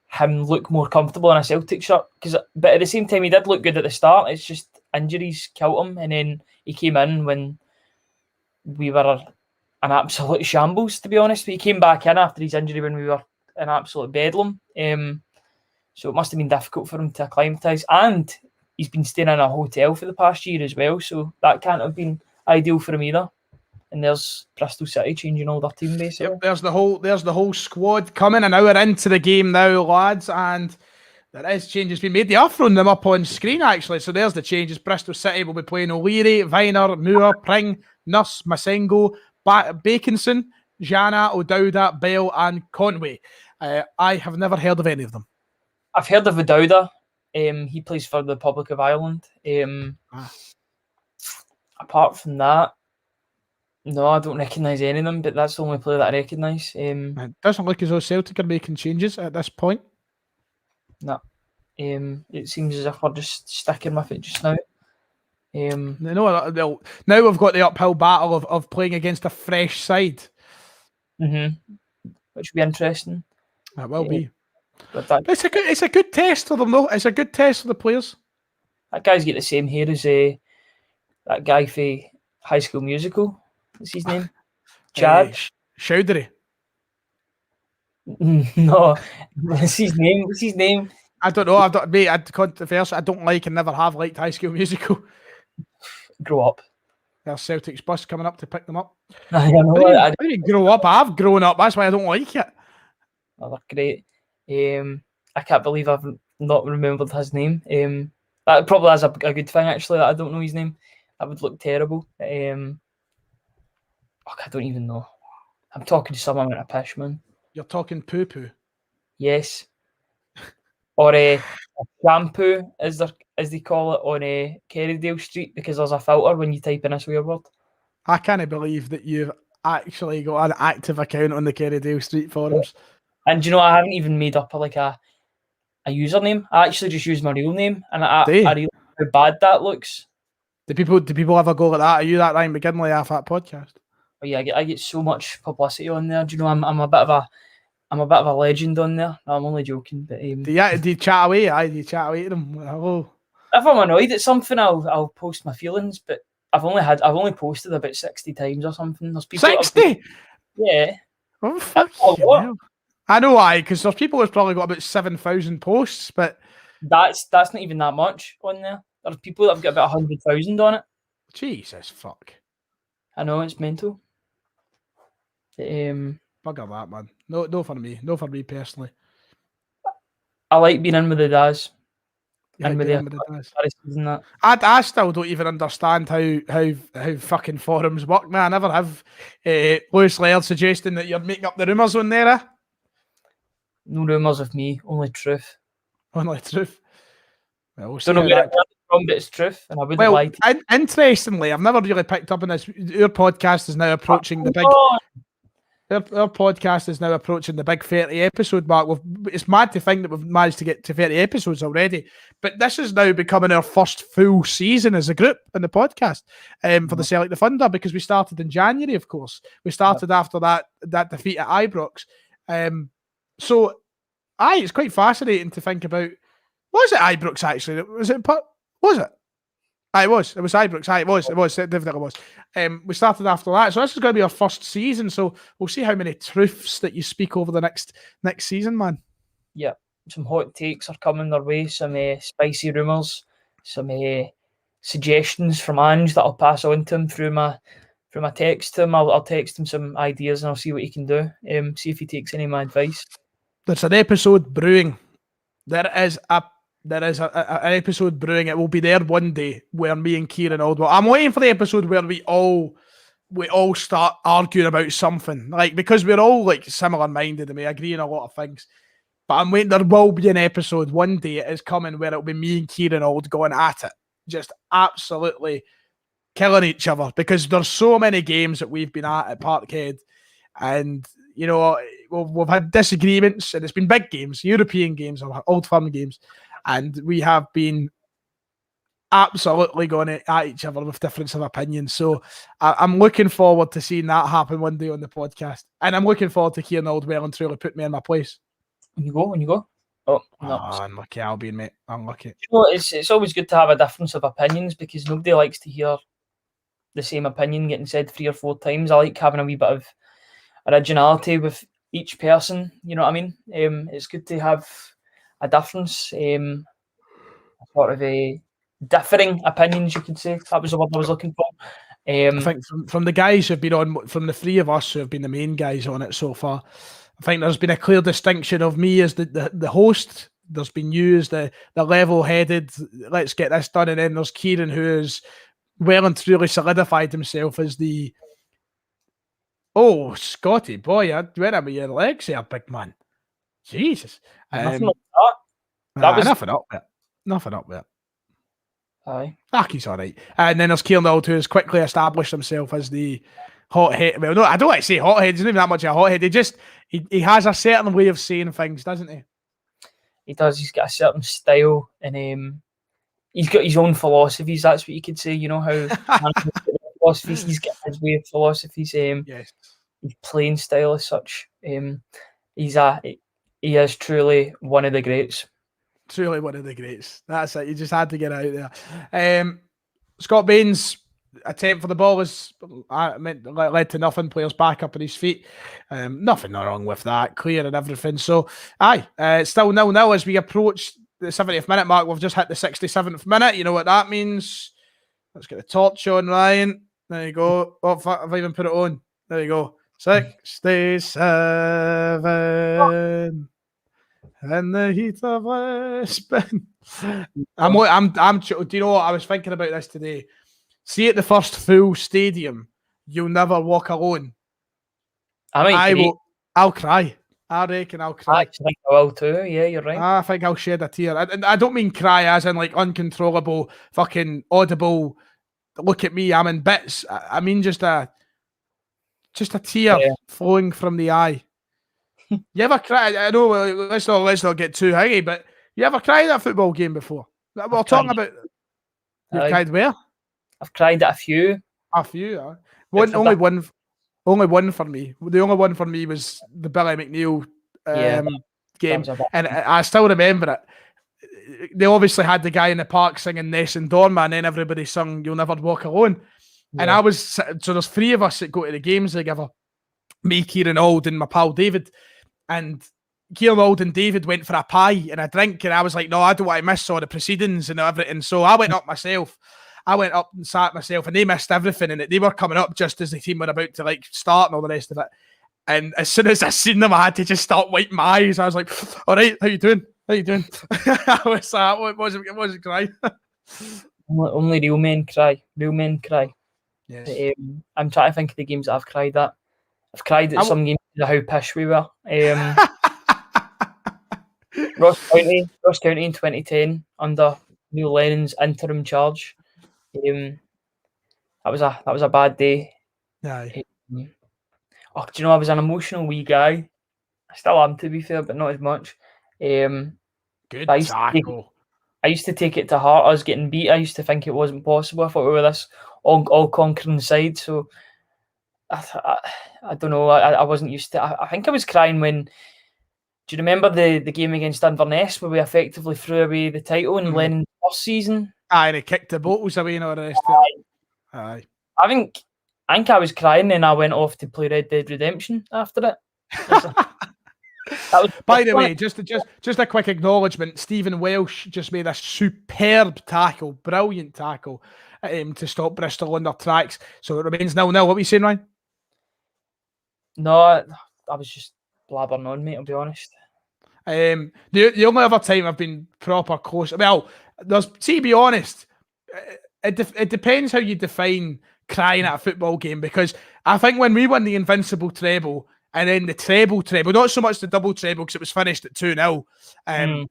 him look more comfortable in a Celtic shirt. But at the same time, he did look good at the start. It's just injuries killed him, and then he came in when we were an absolute shambles, to be honest. But he came back in after his injury when we were in absolute bedlam. So it must have been difficult for him to acclimatise. And he's been staying in a hotel for the past year as well, so that can't have been ideal for him either. And there's Bristol City changing all their team basically. Yep, there's the whole squad coming an hour into the game now, lads, and there is changes being made. They are throwing them up on screen actually. So there's the changes. Bristol City will be playing O'Leary, Viner, Moore, Pring, Nurse, Masengo, Baconson, Jana, O'Dowda, Bell, and Conway. I have never heard of any of them. I've heard of O'Dowda. He plays for the Republic of Ireland. Apart from that, no, I don't recognise any of them, but that's the only player that I recognise. It doesn't look as though Celtic are making changes at this point. No. It seems as if we're just sticking with it just now. Now we've got the uphill battle of playing against a fresh side. Which will be interesting. It will be. But that It's a good test for them, though. It's a good test for the players. guy's got the same hair as that guy for High School Musical. What's his name? Chad? Chowdhury. No, what's his name? What's his name? I don't know. I'd controversial. I don't like and never have liked High School Musical. Grow up. There's Celtic's bus coming up to pick them up. I know. I didn't grow up. I've grown up. That's why I don't like it. Oh, they're great. I can't believe I've not remembered his name. That probably is a good thing, actually, that I don't know his name. That would look terrible. I don't even know. I'm talking to someone with a pish, man. You're talking poo-poo. Yes. Or a shampoo, as they call it on Kerrydale Street, because there's a filter when you type in a swear word. I can't believe that you've actually got an active account on the Kerrydale Street forums. And do you know, I haven't even made up a username. I actually just use my real name, and I realize how bad that looks. Do people ever go like that? Are you that Ryan McGinley off that podcast? Oh yeah, I get so much publicity on there. Do you know, I'm a bit of a legend on there. No, I'm only joking, but do you chat away? Do you chat away to them? Hello. If I'm annoyed at something, I'll post my feelings. But I've only posted about 60 times or something. There's people 60. Yeah. Oh fuck you! I know why, because there's people who've probably got about 7,000 posts, but that's not even that much on there. There's people that have got about 100,000 on it. Jesus fuck! I know, it's mental. Bugger that, man. No for me. No for me personally. I like being in with the Daz. Yeah, and with the I still don't even understand how fucking forums work, man. I never have Lewis Laird suggesting that you're making up the rumours on there. No rumours of me, only truth. Only truth. Well, don't know where it comes from, but it's truth, and I wouldn't lie to you. Interestingly, I've never really picked up on this. Our podcast is now approaching the big. Our podcast is now approaching the big 30 episode mark. It's mad to think that we've managed to get to 30 episodes already, but this is now becoming our first full season as a group in the podcast for the Celtic Defender, because we started in January, of course. We started after that defeat at Ibrox. So it's quite fascinating to think about. Was it Ibrox actually? Was it? It was. It was Ibrox. It was. It definitely was. We started after that, so this is going to be our first season. So we'll see how many truths that you speak over the next season, man. Yeah, some hot takes are coming their way. Some spicy rumours. Some suggestions from Ange that I'll pass on to him through my text to him. I'll text him some ideas and I'll see what he can do. See if he takes any of my advice. There's an episode brewing. There is an episode brewing. It will be there one day where me and Kieran Aldwell. I'm waiting for the episode where we all start arguing about something, like, because we're all like similar minded and we agree on a lot of things. But I'm waiting. There will be an episode one day. It is coming where it'll be me and Kieran Ald going at it, just absolutely killing each other, because there's so many games that we've been at Parkhead, and you know we've had disagreements, and it's been big games, European games or Old Firm games. And we have been absolutely going at each other with difference of opinion. So I'm looking forward to seeing that happen one day on the podcast. And I'm looking forward to Kieran Aldwell and truly put me in my place. When you go. Oh, no. Unlucky Albion, mate. Unlucky. You know, it's always good to have a difference of opinions, because nobody likes to hear the same opinion getting said 3 or 4 times. I like having a wee bit of originality with each person. You know what I mean? It's good to have a difference, sort of a differing opinions, you could say. That was the word I was looking for. I think from the guys who've been on, from the 3 of us who have been the main guys on it so far, I think there's been a clear distinction of me as the host. There's been you as the level-headed, let's get this done, and then there's Kieran, who has well and truly solidified himself as the Scotty boy, I went up with your legs there, big man. Jesus. Nothing like that. Nothing up with it. Aye. He's all right. And then there's Kieran Ald, who has quickly established himself as the hothead. Well, no, I don't like to say hothead. He's not even that much of a hothead. He has a certain way of saying things, doesn't he? He does. He's got a certain style, and he's got his own philosophies. That's what you could say. You know how philosophies. He's got his way of philosophies. Yes. His playing style as such. He's He is truly one of the greats. Truly one of the greats. That's it. You just had to get out there. Scott Bain's attempt for the ball was led to nothing. Players back up on his feet. Nothing wrong with that. Clear and everything. So, still 0-0 as we approach the 70th minute mark. We've just hit the 67th minute. You know what that means. Let's get the torch on, Ryan. There you go. Oh, fuck, I've even put it on. There you go. 67. In the heat of Lisbon. Do you know what? I was thinking about this today. See, at the first full stadium, you'll never walk alone. I'll cry. I reckon I'll cry. I think I will too. Yeah, you're right. I think I'll shed a tear. I don't mean cry as in like uncontrollable, fucking audible. Look at me, I'm in bits. I mean just a tear flowing from the eye. You ever cry? I know. Let's not get too higgy, but you ever cried at a football game before? We're talking about. You've cried where? I've cried at a few. A few. Only one for me. The only one for me was the Billy McNeil game, and I still remember it. They obviously had the guy in the park singing Ness and Dorma, and then everybody sung "You'll Never Walk Alone." Yeah. And I was so there's three of us that go to the games together. Me, Kieran Auld, and my pal David. And Kieran Auld and David went for a pie and a drink, and I was like, no, I don't want to miss all the proceedings and everything. So I went up myself. I went up and sat myself, and they missed everything, and they were coming up just as the team were about to like start and all the rest of it. And as soon as I seen them, I had to just start wiping my eyes. I was like, all right, how you doing? I was it wasn't crying. Only real men cry. Real men cry. Yes. I'm trying to think of the games that I've cried at. I've cried at some games of how pish we were. Ross County in 2010 under Neil Lennon's interim charge. That was a bad day. Aye. Do you know I was an emotional wee guy? I still am, to be fair, but not as much. Good tackle. I used to take it to heart. I was getting beat. I used to think it wasn't possible. I thought we were this all conquering side. So I don't know. I wasn't used to. I think I was crying when. Do you remember the game against Inverness where we effectively threw away the title in Lennon's first season? Aye, and he kicked the bottles away and all the rest of it. Aye. I think I was crying, and I went off to play Red Dead Redemption after it. By the way, just a quick acknowledgement. Stephen Welsh just made a superb tackle, brilliant tackle, to stop Bristol on their tracks. So it remains 0-0. What were you saying, Ryan? No, I was just blabbering on, mate, I'll be honest. The only other time I've been proper close, well, to be honest, it depends how you define crying at a football game, because I think when we won the Invincible treble and then the treble, not so much the double treble because it was finished at 2-0,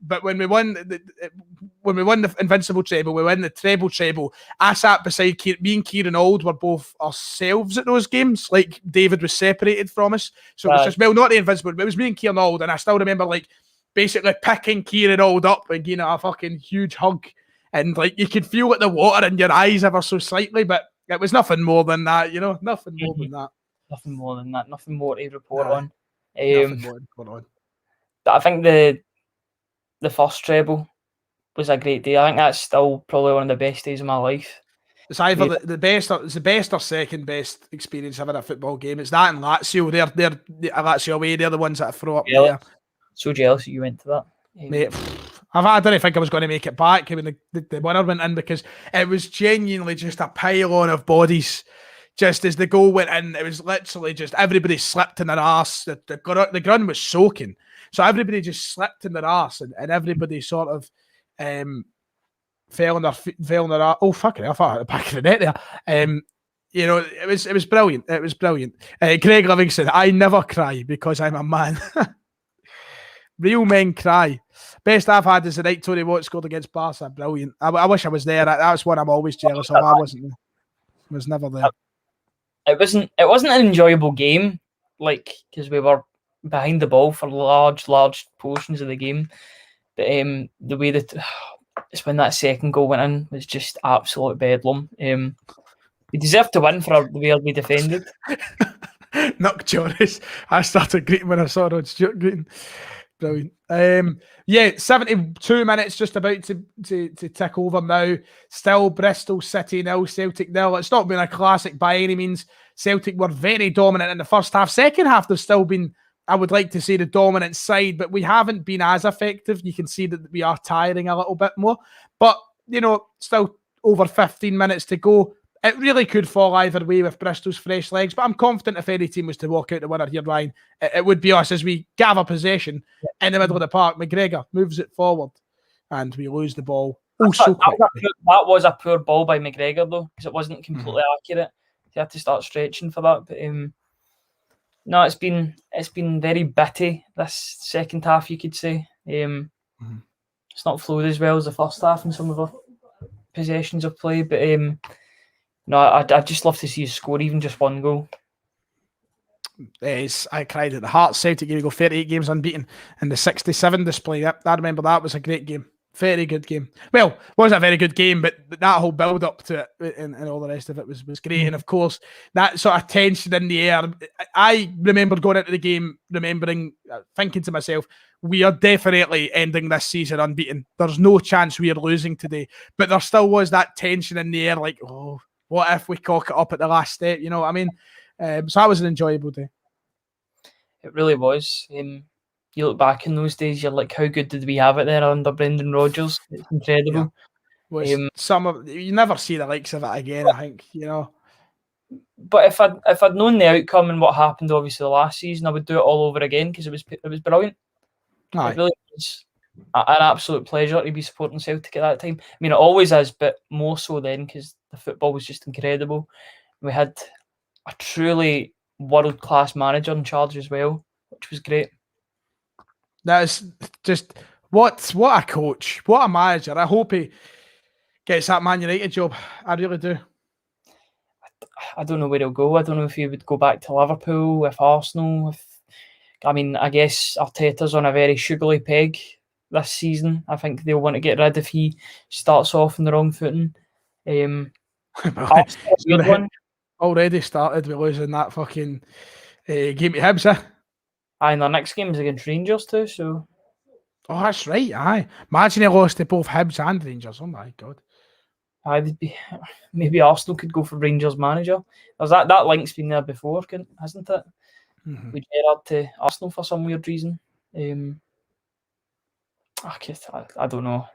but when we won the Invincible treble, we won the treble. I sat beside me and Kieran Auld were both ourselves at those games. Like David was separated from us, so it was just not the Invincible, but it was me and Kieran Auld, and I still remember like basically picking Kieran Auld up and giving a fucking huge hug, and like you could feel like the water in your eyes ever so slightly, but it was nothing more than that, nothing more than that. Nothing more than that. Nothing more to report on. Nothing more to report on. But I think the first treble was a great day. I think that's still probably one of the best days of my life. It's either the best or second best experience I've had at a football game. It's that and Lazio. They're Lazio away. They're the ones that I throw up there. So jealous that you went to that, mate. I didn't think I was going to make it back when the winner went in, because it was genuinely just a pile-on of bodies. Just as the goal went in, it was literally just everybody slipped in their arse. The ground was soaking, so everybody just slipped in their arse, and everybody sort of fell in their arse. Oh fuck it! I thought I had the back of the net there. It was brilliant. It was brilliant. Greg Livingston, I never cry because I'm a man. Real men cry. Best I've had is the night Tony Watt scored against Barca. Brilliant. I wish I was there. That's one I'm always jealous of. I wasn't there. I was never there. It wasn't an enjoyable game, like, because we were behind the ball for large portions of the game. But the way that it's when that second goal went in was just absolute bedlam. We deserved to win for the way we defended. Nuck Joris. I started greeting when I saw Rod Stewart greeting. Brilliant. Yeah, 72 minutes just about to tick over now. Still Bristol City 0, Celtic 0. It's not been a classic by any means. Celtic were very dominant in the first half. Second half, they've still been, I would like to say, the dominant side, but we haven't been as effective. You can see that we are tiring a little bit more. But, still over 15 minutes to go. It really could fall either way with Bristol's fresh legs, but I'm confident if any team was to walk out the winner here, Ryan, it would be us as we gather possession in the middle of the park. McGregor moves it forward and we lose the ball so quickly. That was a poor ball by McGregor, though, because it wasn't completely accurate. He had to start stretching for that. But no, it's been very bitty this second half, you could say. It's not flowed as well as the first half in some of our possessions of play, but no, I'd just love to see us score even just one goal. I cried at the heart. Celtic game, go 38 games unbeaten in the 67 display. I remember that was a great game. Very good game. Well, it wasn't a very good game, but that whole build up to it and all the rest of it was great. And of course, that sort of tension in the air. I remember going into the game, thinking to myself, we are definitely ending this season unbeaten. There's no chance we are losing today. But there still was that tension in the air, like, oh, what if we cock it up at the last step? You know what I mean? So that was an enjoyable day. It really was. You look back in those days, you're like, how good did we have it there under Brendan Rodgers? It's incredible. Yeah. You never see the likes of it again, I think, But if I'd known the outcome and what happened, obviously, the last season, I would do it all over again because it was brilliant. Aye. It really was an absolute pleasure to be supporting Celtic at that time. I mean, it always is, but more so then because the football was just incredible. We had a truly world-class manager in charge as well, which was great. That is just what a coach, what a manager. I hope he gets that Man United job. I really do. I don't know where he'll go. I don't know if he would go back to Liverpool, if Arsenal. I guess Arteta's on a very sugary peg this season. I think they'll want to get rid if he starts off on the wrong footing. Already started with losing that fucking game to Hibs, eh? Aye, and their next game is against Rangers too, so... Oh, that's right, aye. Imagine he lost to both Hibs and Rangers. Oh my God. Aye, maybe Arsenal could go for Rangers manager. There's that link's been there before, hasn't it? Mm-hmm. With Gerrard to Arsenal for some weird reason. I don't know.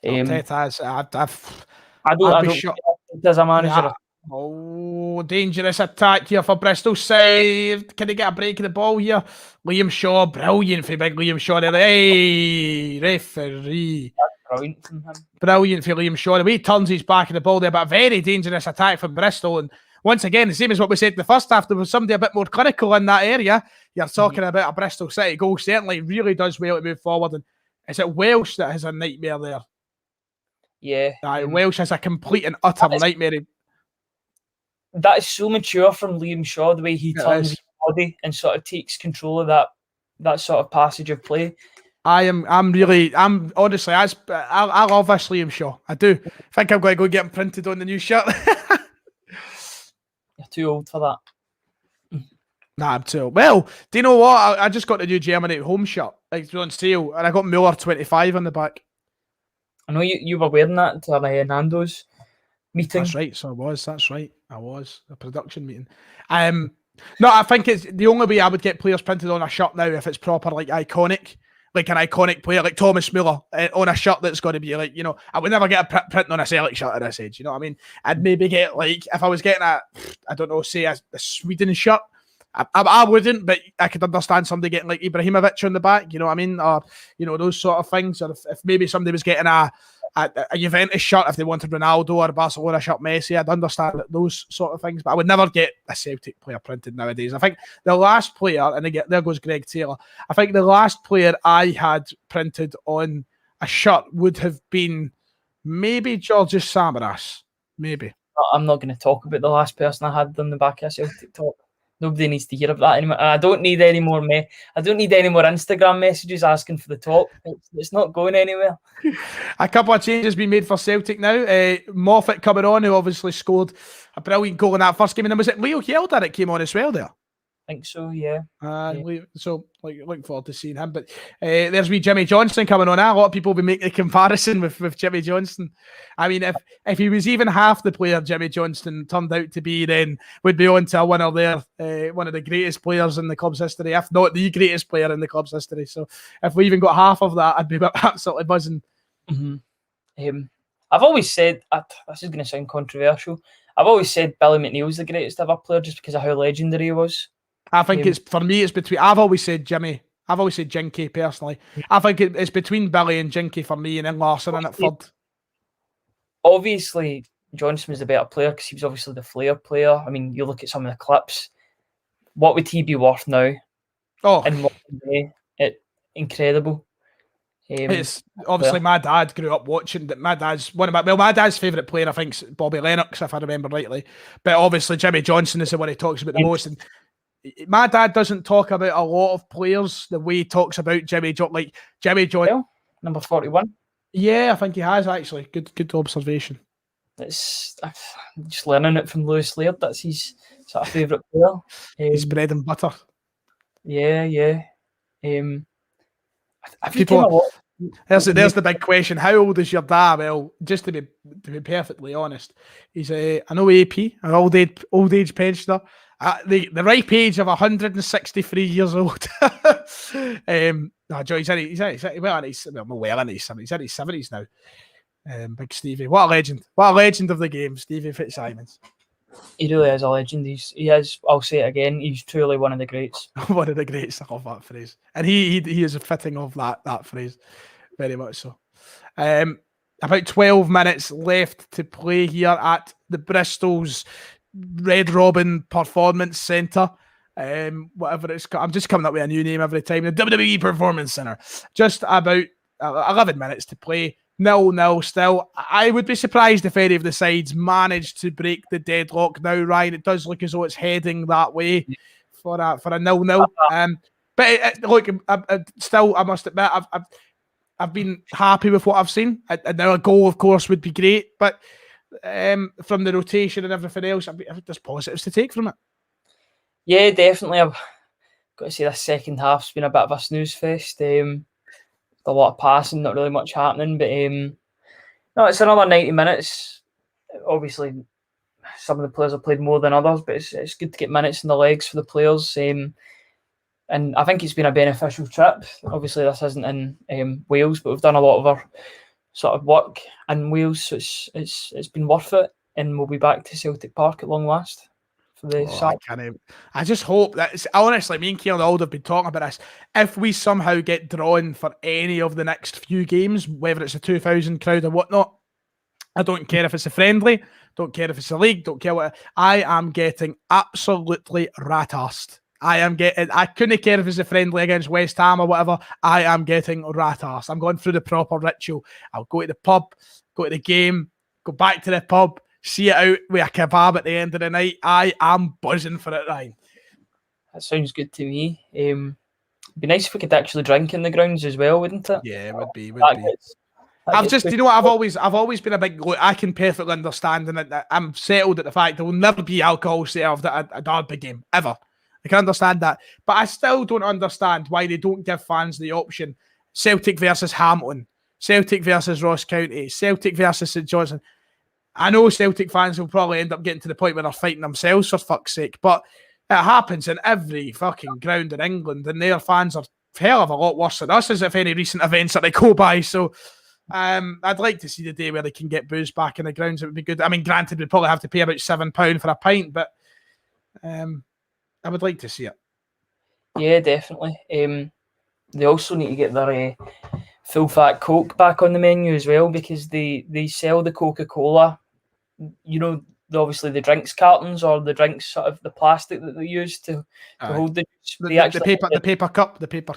I'd be shocked. As a manager. Yeah. Oh, dangerous attack here for Bristol side. Can they get a break of the ball here? Liam Shaw, brilliant for big Liam Shaw there. Hey, referee. Brilliant from him. Brilliant for Liam Shaw. The way he turns his back of the ball there, but a very dangerous attack from Bristol. And once again, the same as what we said in the first half, there was somebody a bit more clinical in that area. You're talking about a Bristol City goal. Certainly really does well to move forward. And is it Welsh that has a nightmare there? Yeah. Welsh has a complete and utter nightmare. That is so mature from Liam Shaw, the way he turns his body and sort of takes control of that sort of passage of play. I'm honestly, I love this Liam Shaw. I do. I think I'm going to go get him printed on the new shirt. You're too old for that. Nah, I'm too old. Well, do you know what? I just got the new Germany home shirt. It's on sale, and I got Muller 25 on the back. I know you were wearing that to Nando's meeting. That's right. So I was. That's right. I was a production meeting. No, I think it's the only way I would get players printed on a shirt now if it's proper, like iconic, like an iconic player like Thomas Muller on a shirt that's got to be like, I would never get a print on a Celtic shirt at this age. You know what I mean? I'd maybe get like if I was getting say a Sweden shirt. I wouldn't, but I could understand somebody getting like Ibrahimovic on the back, you know what I mean? Or, those sort of things. Or if maybe somebody was getting a Juventus shirt, if they wanted Ronaldo or a Barcelona shirt, Messi, I'd understand those sort of things. But I would never get a Celtic player printed nowadays. I think the last player, and again, there goes Greg Taylor, I think the last player I had printed on a shirt would have been maybe Georgios Samaras. Maybe. I'm not going to talk about the last person I had on the back of a Celtic top. Nobody needs to hear about that anymore. I don't need any more. I don't need any more Instagram messages asking for the top. It's not going anywhere. A couple of changes being made for Celtic now. Moffat coming on, who obviously scored a brilliant goal in that first game. And then was it Leo Hjelde that came on as well there? think so, yeah. So looking forward to seeing him. But there's wee Jimmy Johnson coming on. A lot of people will be making the comparison with Jimmy Johnson. I mean, if he was even half the player Jimmy Johnson turned out to be, then we'd be on to a winner there. One of the greatest players in the club's history, if not the greatest player in the club's history. So if we even got half of that, I'd be absolutely buzzing. Mm-hmm. I've always said, this is going to sound controversial, I've always said Billy McNeil's the greatest ever player just because of how legendary he was. I think for me, it's between, I've always said Jimmy. I've always said Jinky personally. I think it's between Billy and Jinky for me, and then Larson in at third. Obviously, Johnson was the better player because he was obviously the flair player. I mean, you look at some of the clips. What would he be worth now? Oh, in modern day? Incredible. It's obviously my dad grew up watching that. My dad's my dad's favourite player, I think, is Bobby Lennox, if I remember rightly. But obviously Jimmy Johnson is the one he talks about the most. And my dad doesn't talk about a lot of players the way he talks about Jimmy Johnson. Like Jimmy Johnson, number 41. Yeah, I think he has actually. Good observation. I'm just learning it from Lewis Laird. That's his sort of favourite player. His bread and butter. Yeah. There's the big question. How old is your dad? Well, just to be perfectly honest, he's an OAP, an old age pensioner, at the ripe age of 163 years old. Joe, he's in his 70s now. Big Stevie, what a legend of the game, Stevie Fitzsimons. He really is a legend. He is. I'll say it again. He's truly one of the greats. One of the greats. I love that phrase, and he is fitting of that phrase, very much so. About 12 minutes left to play here at the Bristol's Red Robin Performance Centre. Whatever it's called. I'm just coming up with a new name every time. The WWE Performance Centre. Just about 11 minutes to play. 0-0 still. I would be surprised if any of the sides managed to break the deadlock now, Ryan. It does look as though it's heading that way for a 0-0. But look, I must admit, I've been happy with what I've seen. And now a goal, of course, would be great. But from the rotation and everything else, I think there's positives to take from it. Yeah, definitely. I've got to say this second half's been a bit of a snooze fest. A lot of passing, not really much happening, but no, it's another 90 minutes. Obviously, some of the players have played more than others, but it's good to get minutes in the legs for the players. And I think it's been a beneficial trip. Obviously, this isn't in Wales, but we've done a lot of our sort of work in Wales, so it's been worth it. And we'll be back to Celtic Park at long last. I just hope that honestly, me and Kieran Auld have been talking about this. If we somehow get drawn for any of the next few games, whether it's a 2,000 crowd or whatnot, I don't care if it's a friendly, don't care if it's a league, don't care what. I am getting absolutely rat-arsed. I couldn't care if it's a friendly against West Ham or whatever. I am getting rat-arsed. I'm going through the proper ritual. I'll go to the pub, go to the game, go back to the pub, see it out with a kebab at the end of the night. I am buzzing for it, Ryan. That sounds good to me. It'd be nice if we could actually drink in the grounds as well, wouldn't it? Yeah, it would be. I've always been a big. Look, I can perfectly understand, and I'm settled at the fact there will never be alcohol served at a derby game ever. I can understand that, but I still don't understand why they don't give fans the option. Celtic versus Hamilton, Celtic versus Ross County, Celtic versus St Johnstone. I know Celtic fans will probably end up getting to the point where they're fighting themselves, for fuck's sake, but it happens in every fucking ground in England, and their fans are hell of a lot worse than us, as if any recent events that they go by. So I'd like to see the day where they can get booze back in the grounds. It would be good. I mean, granted, we'd probably have to pay about £7 for a pint, but I would like to see it. Yeah, definitely. They also need to get their full fat Coke back on the menu as well, because they sell the Coca-Cola, obviously the drinks cartons or the drinks sort of the plastic that they use to hold the paper cup. The paper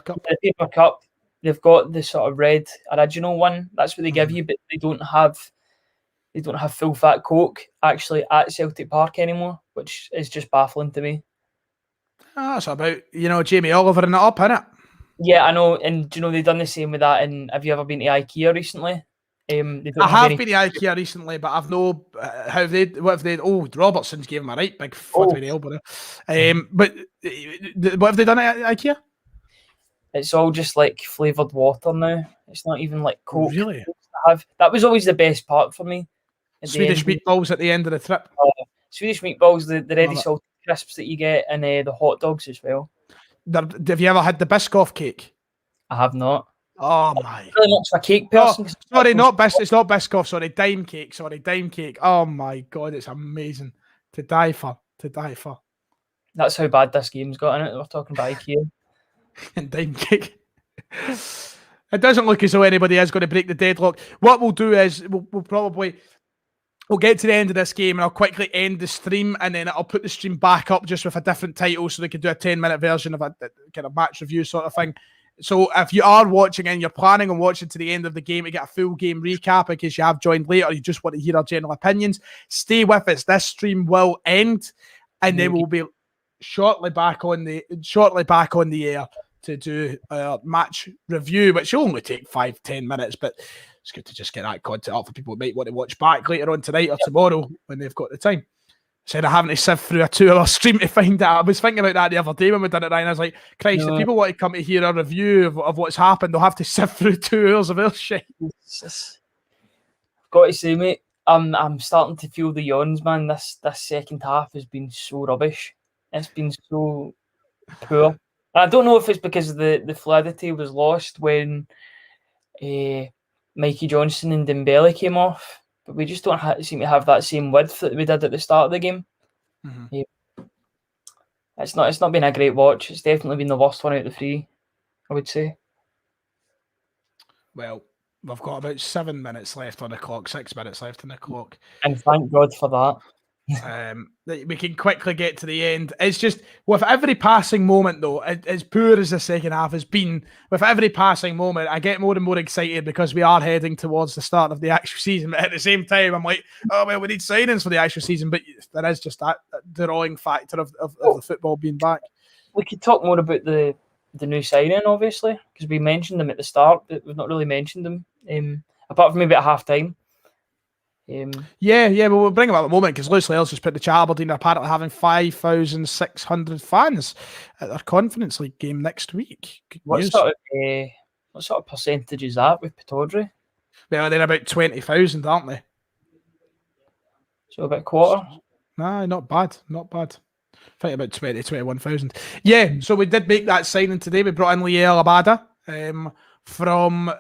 cup. They've got the sort of red original one. That's what they give you, but they don't have full fat Coke actually at Celtic Park anymore, which is just baffling to me. That's about Jamie Oliver and it up, innit? Yeah, I know, and they've done the same with that. And have you ever been to IKEA recently? They don't I have any... been to IKEA recently, but I've no. What have they? Oh, Robertson's gave him a right big foot with the elbow. But what have they done at IKEA? It's all just like flavoured water now. It's not even like Coke. Really? That was always the best part for me. Swedish meatballs at the end of the trip. Swedish meatballs, the ready salted crisps that you get, and the hot dogs as well. Have you ever had the Biscoff cake? I have not. Oh my! I'm really much of a cake person. Sorry, it's not Biscoff. Sorry, dime cake. Oh my god, it's amazing. To die for. That's how bad this game's got in it. We're talking about IKEA and dime cake. It doesn't look as though anybody is going to break the deadlock. What we'll do is we'll get to the end of this game and I'll quickly end the stream and then I'll put the stream back up just with a different title so they can do a 10-minute version of a kind of match review sort of thing. So if you are watching and you're planning on watching to the end of the game to get a full game recap in case you have joined late or you just want to hear our general opinions, stay with us. This stream will end and then we'll be shortly back on the air to do a match review, which will only take 5-10 minutes, but it's good to just get that content up for people who might want to watch back later on tonight or tomorrow when they've got the time. Instead of having to sift through a 2-hour stream to find out. I was thinking about that the other day when we did it, Ryan. I was like, Christ, if people want to come to hear a review of what's happened, they'll have to sift through 2 hours of our shit. I've got to say, mate, I'm starting to feel the yawns, man. This second half has been so rubbish. It's been so poor. And I don't know if it's because the fluidity was lost when Mikey Johnson and Dembele came off. But we just don't seem to have that same width that we did at the start of the game. Mm-hmm. Yeah. It's not been a great watch. It's definitely been the worst one out of the 3, I would say. Well, we've got about 7 minutes left on the clock, 6 minutes left on the clock. And thank God for that. We can quickly get to the end. It's just with every passing moment, though, as poor as the second half has been, with every passing moment, I get more and more excited because we are heading towards the start of the actual season. But at the same time, I'm like, oh well, we need signings for the actual season. But there is just that drawing factor of the football being back. We could talk more about the new signing, obviously, because we mentioned them at the start, but we've not really mentioned them apart from maybe at half time. Yeah, we'll bring him up at the moment because Lucy Ellis just put the chat. Aberdeen are apparently having 5,600 fans at their Conference League game next week. What sort of percentage is that with Pataudry? Well, they're about 20,000, aren't they? So about a quarter? Nah, not bad. I think about 21,000. Yeah, so we did make that signing today. We brought in Liel Abada from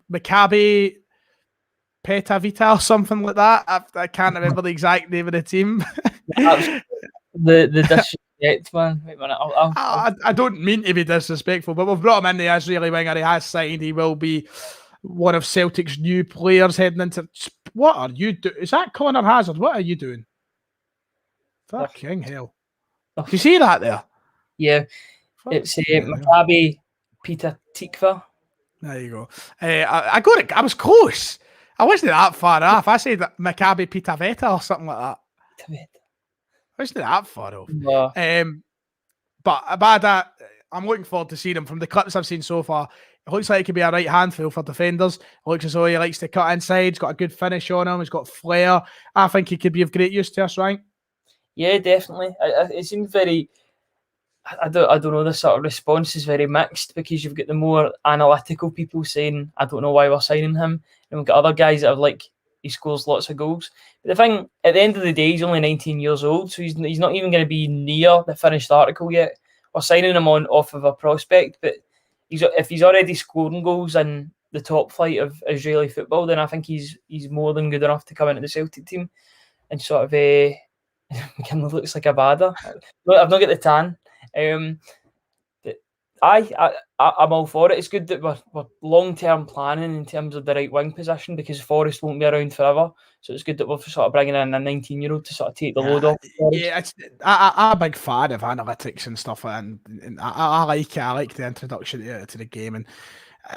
Maccabi Peta Vita or something like that. I can't remember the exact name of the team. the disrespect, man. Wait a minute. I don't mean to be disrespectful, but we've brought him in, the Israeli winger. He has signed. He will be one of Celtic's new players heading into... What are you doing? Is that Connor Hazard? What are you doing? Fucking hell. Do you see that there? Yeah. It's Maccabi Peta Tikva. There you go. I got it. I was close. I wasn't that far off. I said Maccabi Pitaveta or something like that. I wasn't that far off. No. But Abada, I'm looking forward to seeing him. From the clips I've seen so far, it looks like he could be a right handful for defenders. It looks as though he likes to cut inside. He's got a good finish on him. He's got flair. I think he could be of great use to us, right? Yeah, definitely. It seems very... I don't know, the sort of response is very mixed because you've got the more analytical people saying, I don't know why we're signing him. And we've got other guys that have he scores lots of goals. But the thing, at the end of the day, he's only 19 years old, so he's not even going to be near the finished article yet. We're signing him off of a prospect, but if he's already scoring goals in the top flight of Israeli football, then I think he's more than good enough to come into the Celtic team and sort of kind of looks like a bada. I've not got the tan. But I'm all for it. It's good that we're long-term planning in terms of the right wing position because Forrest won't be around forever. So it's good that we're sort of bringing in a 19-year-old to sort of take the load off. Yeah, I'm a big fan of analytics and stuff, and I like it. I like the introduction to the game, and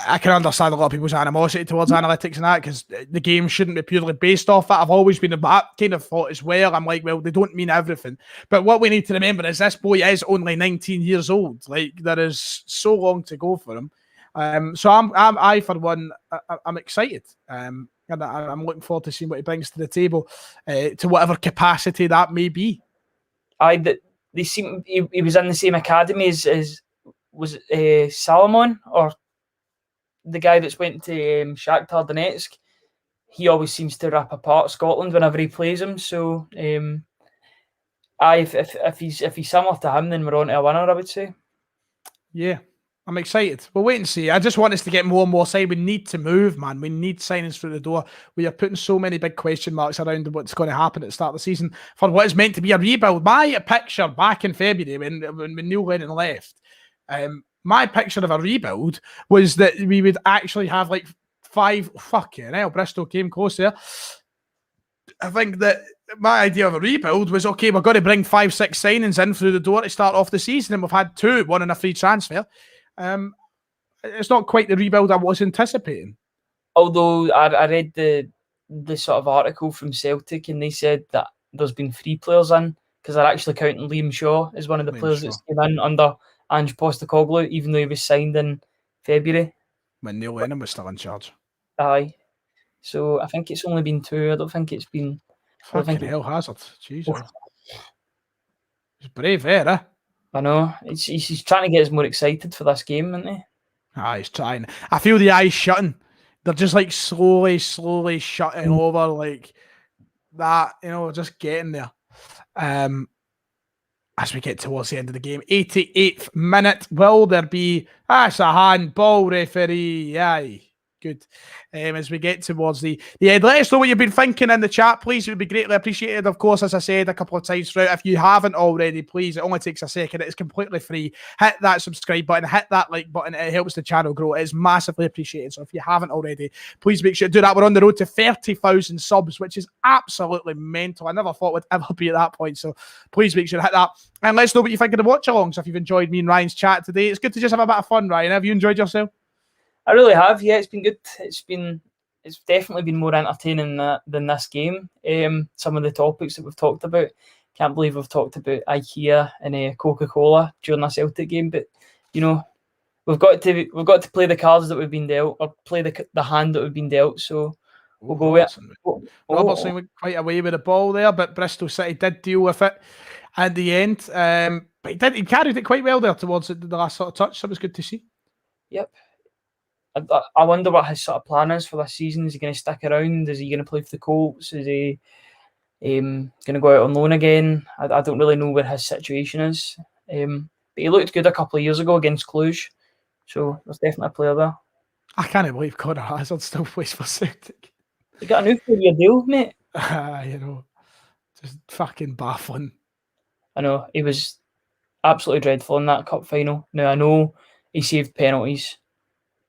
I can understand a lot of people's animosity towards analytics and that because the game shouldn't be purely based off that. I've always been of that kind of thought as well. I'm like, well, they don't mean everything. But what we need to remember is this boy is only 19 years old. Like, there is so long to go for him. So I for one, I'm excited. And I'm looking forward to seeing what he brings to the table, to whatever capacity that may be. They seem he was in the same academy as was it, Salomon, or the guy that's went to Shakhtar Donetsk. He always seems to rip apart Scotland whenever he plays him. So if he's similar to him, then we're on to a winner, I would say. Yeah, I'm excited. We'll wait and see. I just want us to get more and more signed. We need to move, man. We need signings through the door. We are putting so many big question marks around what's going to happen at the start of the season for what is meant to be a rebuild. My picture back in February when Neil Lennon left, my picture of a rebuild was that we would actually have like 5. Fucking hell, Bristol came close there. I think that my idea of a rebuild was, okay, we're going to bring 5, 6 signings in through the door to start off the season, and we've had 2, one in a free transfer. It's not quite the rebuild I was anticipating. Although I read the sort of article from Celtic, and they said that there's been 3 players in, because they're actually counting Liam Shaw as one of the players that came in under Ange Postecoglou, even though he was signed in February. When Neil Lennon was still in charge. Aye. So I think it's only been 2. I don't think it's been... Fucking hell, Hazard. Jesus. He's brave there, eh? I know. He's trying to get us more excited for this game, isn't he? Ah, he's trying. I feel the eyes shutting. They're just like slowly shutting over like that, just getting there. As we get towards the end of the game, 88th minute, will there be... That's a handball, referee. Aye. Good. As we get towards the end, let us know what you've been thinking in the chat, please. It would be greatly appreciated. Of course, as I said a couple of times throughout, if you haven't already, please, it only takes a second. It's completely free. Hit that subscribe button, hit that like button. It helps the channel grow. It is massively appreciated. So if you haven't already, please make sure to do that. We're on the road to 30,000 subs, which is absolutely mental. I never thought we'd ever be at that point. So please make sure to hit that. And let us know what you think of the watch-alongs. If you've enjoyed me and Ryan's chat today, it's good to just have a bit of fun, Ryan. Have you enjoyed yourself? I really have. Yeah, it's been good. It's definitely been more entertaining than this game. Some of the topics that we've talked about. Can't believe we've talked about IKEA and Coca-Cola during a Celtic game, but we've got to play the cards that we've been dealt, or play the hand that we've been dealt. So we'll go with it. Robertson went quite away with the ball there, but Bristol City did deal with it at the end. But he carried it quite well there towards the last sort of touch. So it was good to see. Yep. I wonder what his sort of plan is for this season. Is he going to stick around? Is he going to play for the Colts? Is he going to go out on loan again? I don't really know where his situation is. But he looked good a couple of years ago against Cluj. So there's definitely a player there. I can't believe Conor Hazard still plays for Celtic. He got a new 4-year deal, mate. Just fucking baffling. I know. He was absolutely dreadful in that cup final. Now, I know he saved penalties,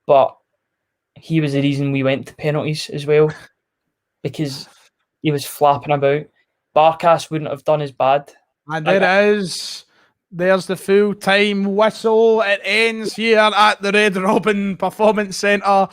but he was the reason we went to penalties as well, because he was flapping about. Barkas wouldn't have done as bad. And there's the full-time whistle. It ends here at the Red Robin Performance Centre.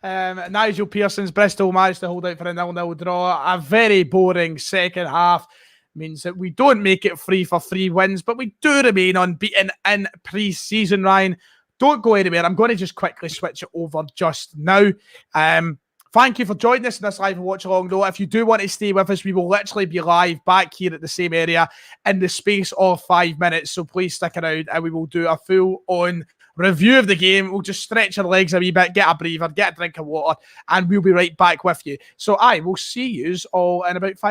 Nigel Pearson's Bristol managed to hold out for a 0-0 draw. A very boring second half. Means that we don't make it free for 3 wins, but we do remain unbeaten in pre-season, Ryan. Don't go anywhere. I'm going to just quickly switch it over just now. Thank you for joining us in this live watch along, though. If you do want to stay with us, we will literally be live back here at the same area in the space of 5 minutes. So please stick around and we will do a full-on review of the game. We'll just stretch our legs a wee bit, get a breather, get a drink of water, and we'll be right back with you. So I will see you all in about 5